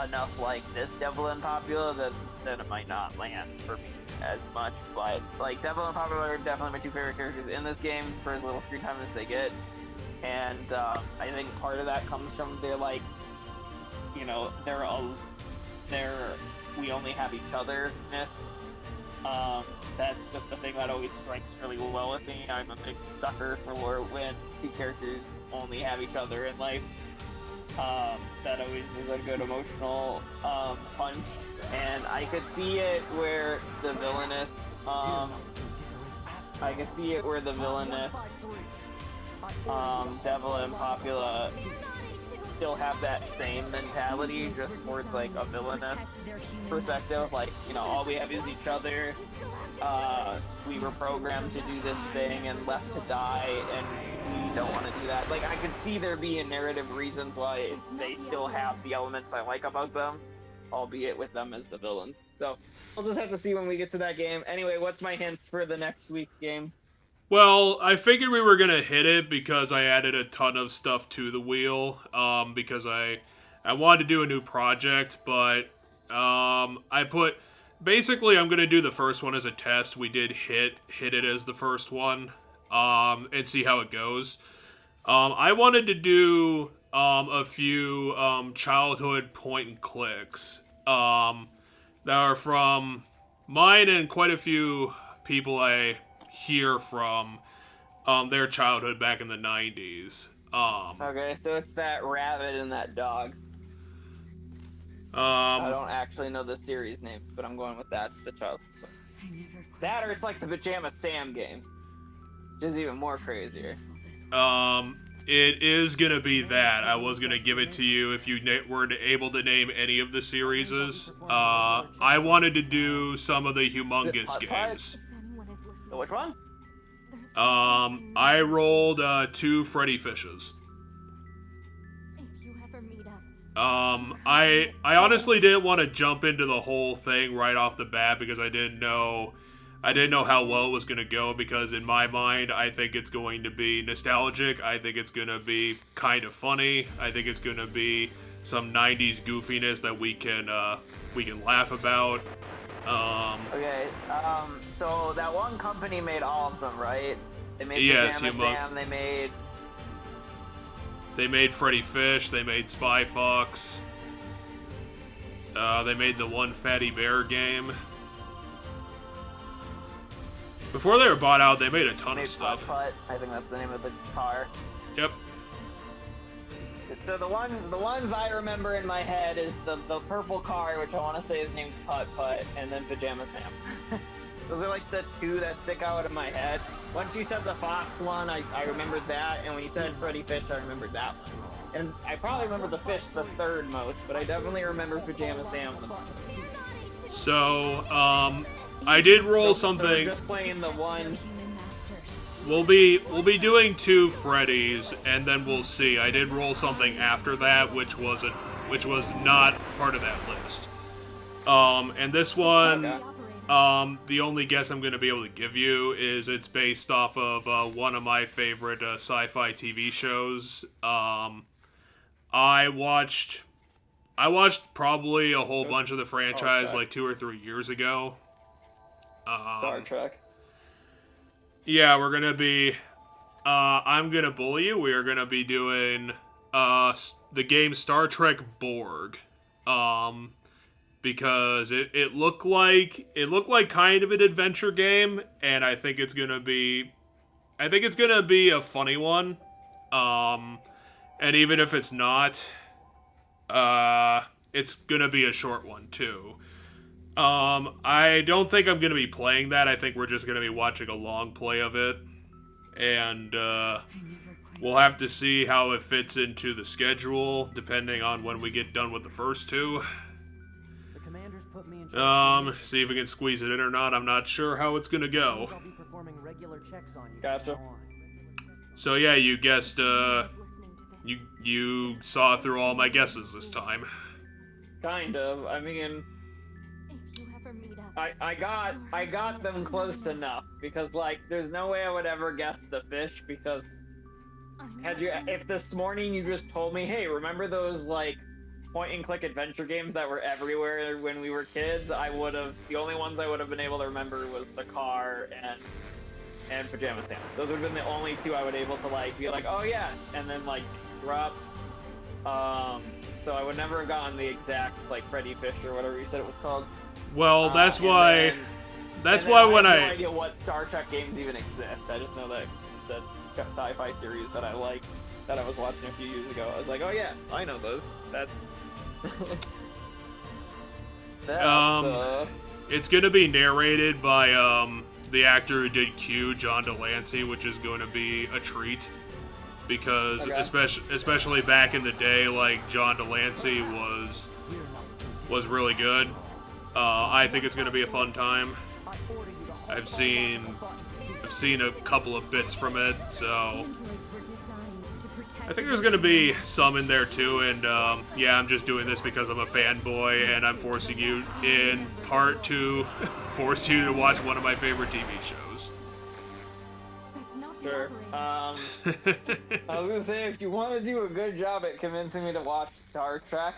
enough like this Devil and Popula, then it might not land for me as much. But like Devil and Popula are definitely my two favorite characters in this game for as little screen time as they get, and I think part of that comes from their, like, you know, their we only have each other-ness. That's just the thing that always strikes really well with me. I'm a big sucker for when two characters only have each other in life. That always is a good emotional punch, and I could see it where the villainous Devil and Popula still have that same mentality, just towards like a villainous perspective, like, you know, all we have is each other, we were programmed to do this thing and left to die, and we don't want to do that. Like, I could see there being narrative reasons why they still have the elements I like about them, albeit with them as the villains. So we'll just have to see when we get to that game. Anyway, what's my hints for the next week's game? Well, I figured we were gonna hit it because I added a ton of stuff to the wheel, because I wanted to do a new project, but I put, basically I'm gonna do the first one as a test. We did hit it as the first one, and see how it goes. I wanted to do a few childhood point and clicks that are from mine and quite a few people I hear from their childhood back in the 90s. Okay, so it's that rabbit and that dog. I don't actually know the series name, but I'm going with that's the child. That, or it's like the Pajama Sam games, which is even more crazier. It is gonna be that. I was gonna give it to you if you were able to name any of the series. I wanted to do some of the humongous games. Which one? I rolled 2 Freddy Fishes. I honestly didn't want to jump into the whole thing right off the bat because I didn't know how well it was going to go, because in my mind, I think it's going to be nostalgic. I think it's going to be kind of funny. I think it's going to be some 90s goofiness that we can laugh about. Okay, so that one company made all of them, right? They made yes, Pajama Sam, they made Freddy Fish, they made Spy Fox, they made the one Fatty Bear game. Before they were bought out, they made a ton of stuff. Putt. I think that's the name of the car. Yep. So the ones I remember in my head is the purple car, which I want to say is named Putt Putt, and then Pajama Sam. Those are like the two that stick out in my head. Once you said the Fox one, I remembered that, and when you said Freddy Fish, I remembered that one. And I probably remember the Fish the third most, but I definitely remember Pajama Sam the most. So, I did roll something. So just playing the one. We'll be doing 2 Freddys, and then we'll see. I did roll something after that, which was not part of that list. And this one, The only guess I'm going to be able to give you is it's based off of one of my favorite sci-fi TV shows. I watched probably a whole bunch of the franchise like 2 or 3 years ago. Star Trek. Yeah, we're gonna be. I'm gonna bully you. We are gonna be doing the game Star Trek Borg. Because it looked like kind of an adventure game, and I think it's gonna be a funny one. And even if it's not, it's gonna be a short one too. I don't think I'm gonna be playing that. I think we're just gonna be watching a long play of it, and we'll have to see how it fits into the schedule, depending on when we get done with the first two. The commanders put me in See if we can squeeze it in or not. I'm not sure how it's gonna go. I'll be performing regular checks on you. Gotcha. So yeah, you guessed. You saw through all my guesses this time. Kind of. I mean, If you ever meet up, I got them close enough because like there's no way I would ever guess the fish because if this morning you just told me, hey, remember those like point and click adventure games that were everywhere when we were kids, the only ones I would have been able to remember was the car and Pajama Sam. Those would have been the only two I would able to like be like, oh yeah, and then like drop. So I would never have gotten the exact like Freddy Fish or whatever you said it was called. Well, that's why. That's why I when have no idea what Star Trek games even exist. I just know that the sci-fi series that I like that I was watching a few years ago. I was like, oh yes, I know those. That's it's gonna be narrated by the actor who did Q, John Delancey, which is going to be a treat because especially back in the day, like John Delancey was really good. I think it's gonna be a fun time. I've seen a couple of bits from it, so I think there's gonna be some in there too. And yeah, I'm just doing this because I'm a fanboy, and I'm forcing you in part to force you to watch one of my favorite TV shows. that's not the Sure. operator. I was gonna say, if you want to do a good job at convincing me to watch Star Trek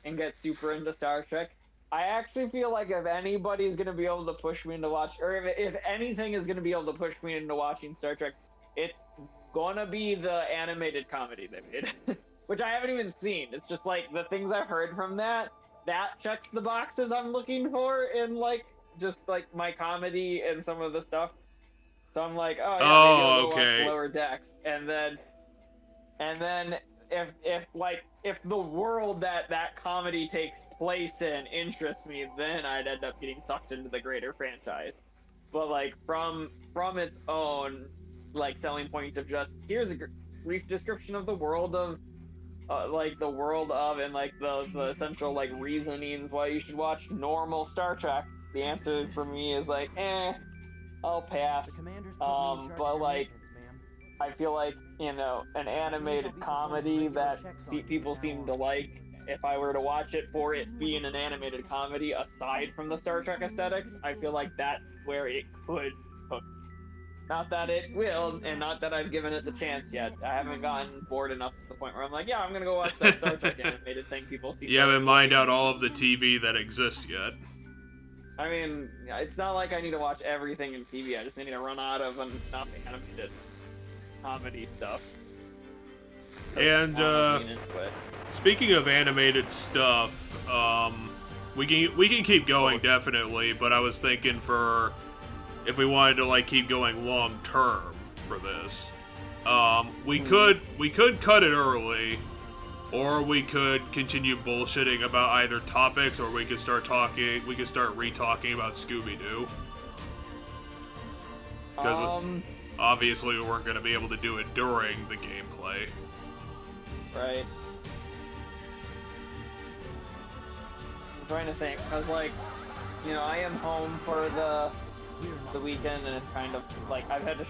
and get super into Star Trek, I actually feel like if anybody's gonna be able to push me into watch, or if anything is gonna be able to push me into watching Star Trek, it's gonna be the animated comedy they made, which I haven't even seen. It's just like the things I've heard from that checks the boxes I'm looking for in like just like my comedy and some of the stuff. So I'm like, oh yeah, maybe I'll go watch Lower Decks, and then if the world that comedy takes place in interests me, then I'd end up getting sucked into the greater franchise. But like from its own like selling point of just here's a brief description of the world of like the world of and like the essential like reasonings why you should watch normal Star Trek, the answer for me is like I'll pass. But like I feel like, you know, an animated comedy that people seem to like, if I were to watch it for it being an animated comedy aside from the Star Trek aesthetics, I feel like that's where it could hook. Not that it will, and not that I've given it the chance yet. I haven't gotten bored enough to the point where I'm like, yeah, I'm gonna go watch that Star Trek animated thing people see. You haven't mined out all of the TV that exists yet. I mean, it's not like I need to watch everything in TV. I just need to run out of enough animated comedy stuff. And speaking of animated stuff, we can keep going definitely, but I was thinking for if we wanted to like keep going long term for this, we could cut it early, or we could continue bullshitting about either topics, or we could start re-talking about Scooby-Doo. Because obviously we weren't going to be able to do it during the gameplay. Right. I'm trying to think. I was like, you know, I am home for the weekend, and it's kind of like I've had to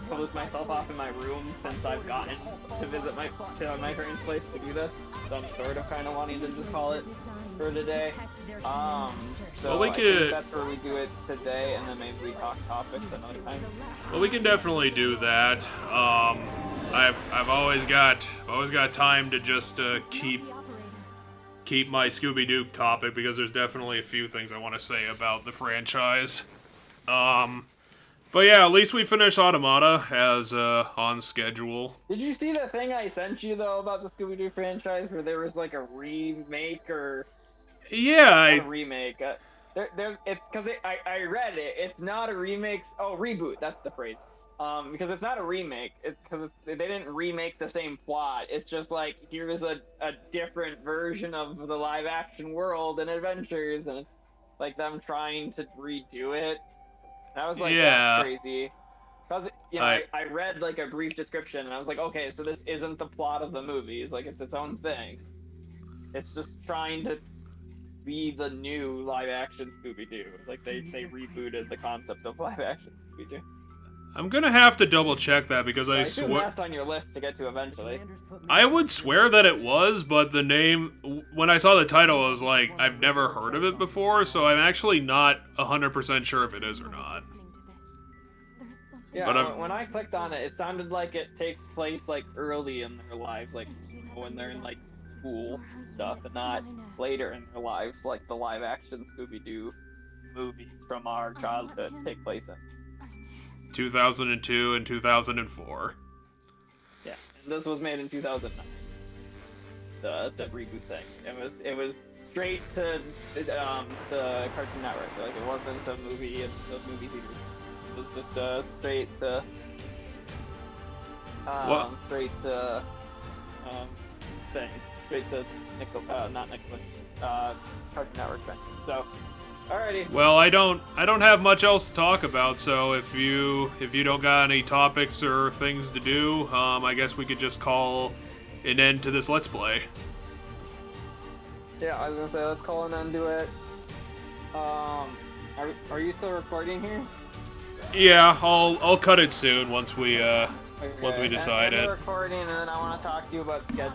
close myself off in my room since I've gotten to visit my parents' place to do this. So I'm sort of kind of wanting to just call it for today. So well, we I could. think that's where we do it today, and then maybe we talk topics another time. Well, we can definitely do that. I've always got time to just keep my Scooby-Doo topic because there's definitely a few things I want to say about the franchise. But yeah, at least we finished Automata as on schedule. Did you see the thing I sent you though about the Scooby-Doo franchise where there was like a remake or? Yeah, Not a remake. It's because I read it. It's not a remake. Oh, reboot. That's the phrase. Because it's not a remake. It's because they didn't remake the same plot. It's just like here's a different version of the live-action world and adventures, and it's like them trying to redo it. And I was like, yeah. That's crazy. Because I read like a brief description, and I was like, okay, so this isn't the plot of the movies. Like it's own thing. It's just trying to be the new live-action Scooby-Doo. Like they rebooted the concept of live-action Scooby-Doo. I'm gonna have to double check that because I assume swear that's on your list to get to eventually. I would swear that it was, but the name, when I saw the title, I was like, I've never heard of it before, so I'm actually not 100% sure if it is or not. Yeah, but when I clicked on it, it sounded like it takes place like early in their lives, like when they're in like school stuff, and not later in their lives, like the live-action Scooby-Doo movies from our childhood take place in. 2002 and 2004. Yeah, and this was made in 2009. The reboot thing. It was straight to the Cartoon Network. Like it wasn't a movie in the movie theaters. It was just straight to Cartoon Network thing. So. Alrighty. Well, I don't have much else to talk about, so if you don't got any topics or things to do, I guess we could just call an end to this Let's Play. Yeah, I was gonna say let's call an end to it. Are you still recording here? Yeah, I'll cut it soon once we Okay. decide end it. the recording, and then I want to talk to you about schedule.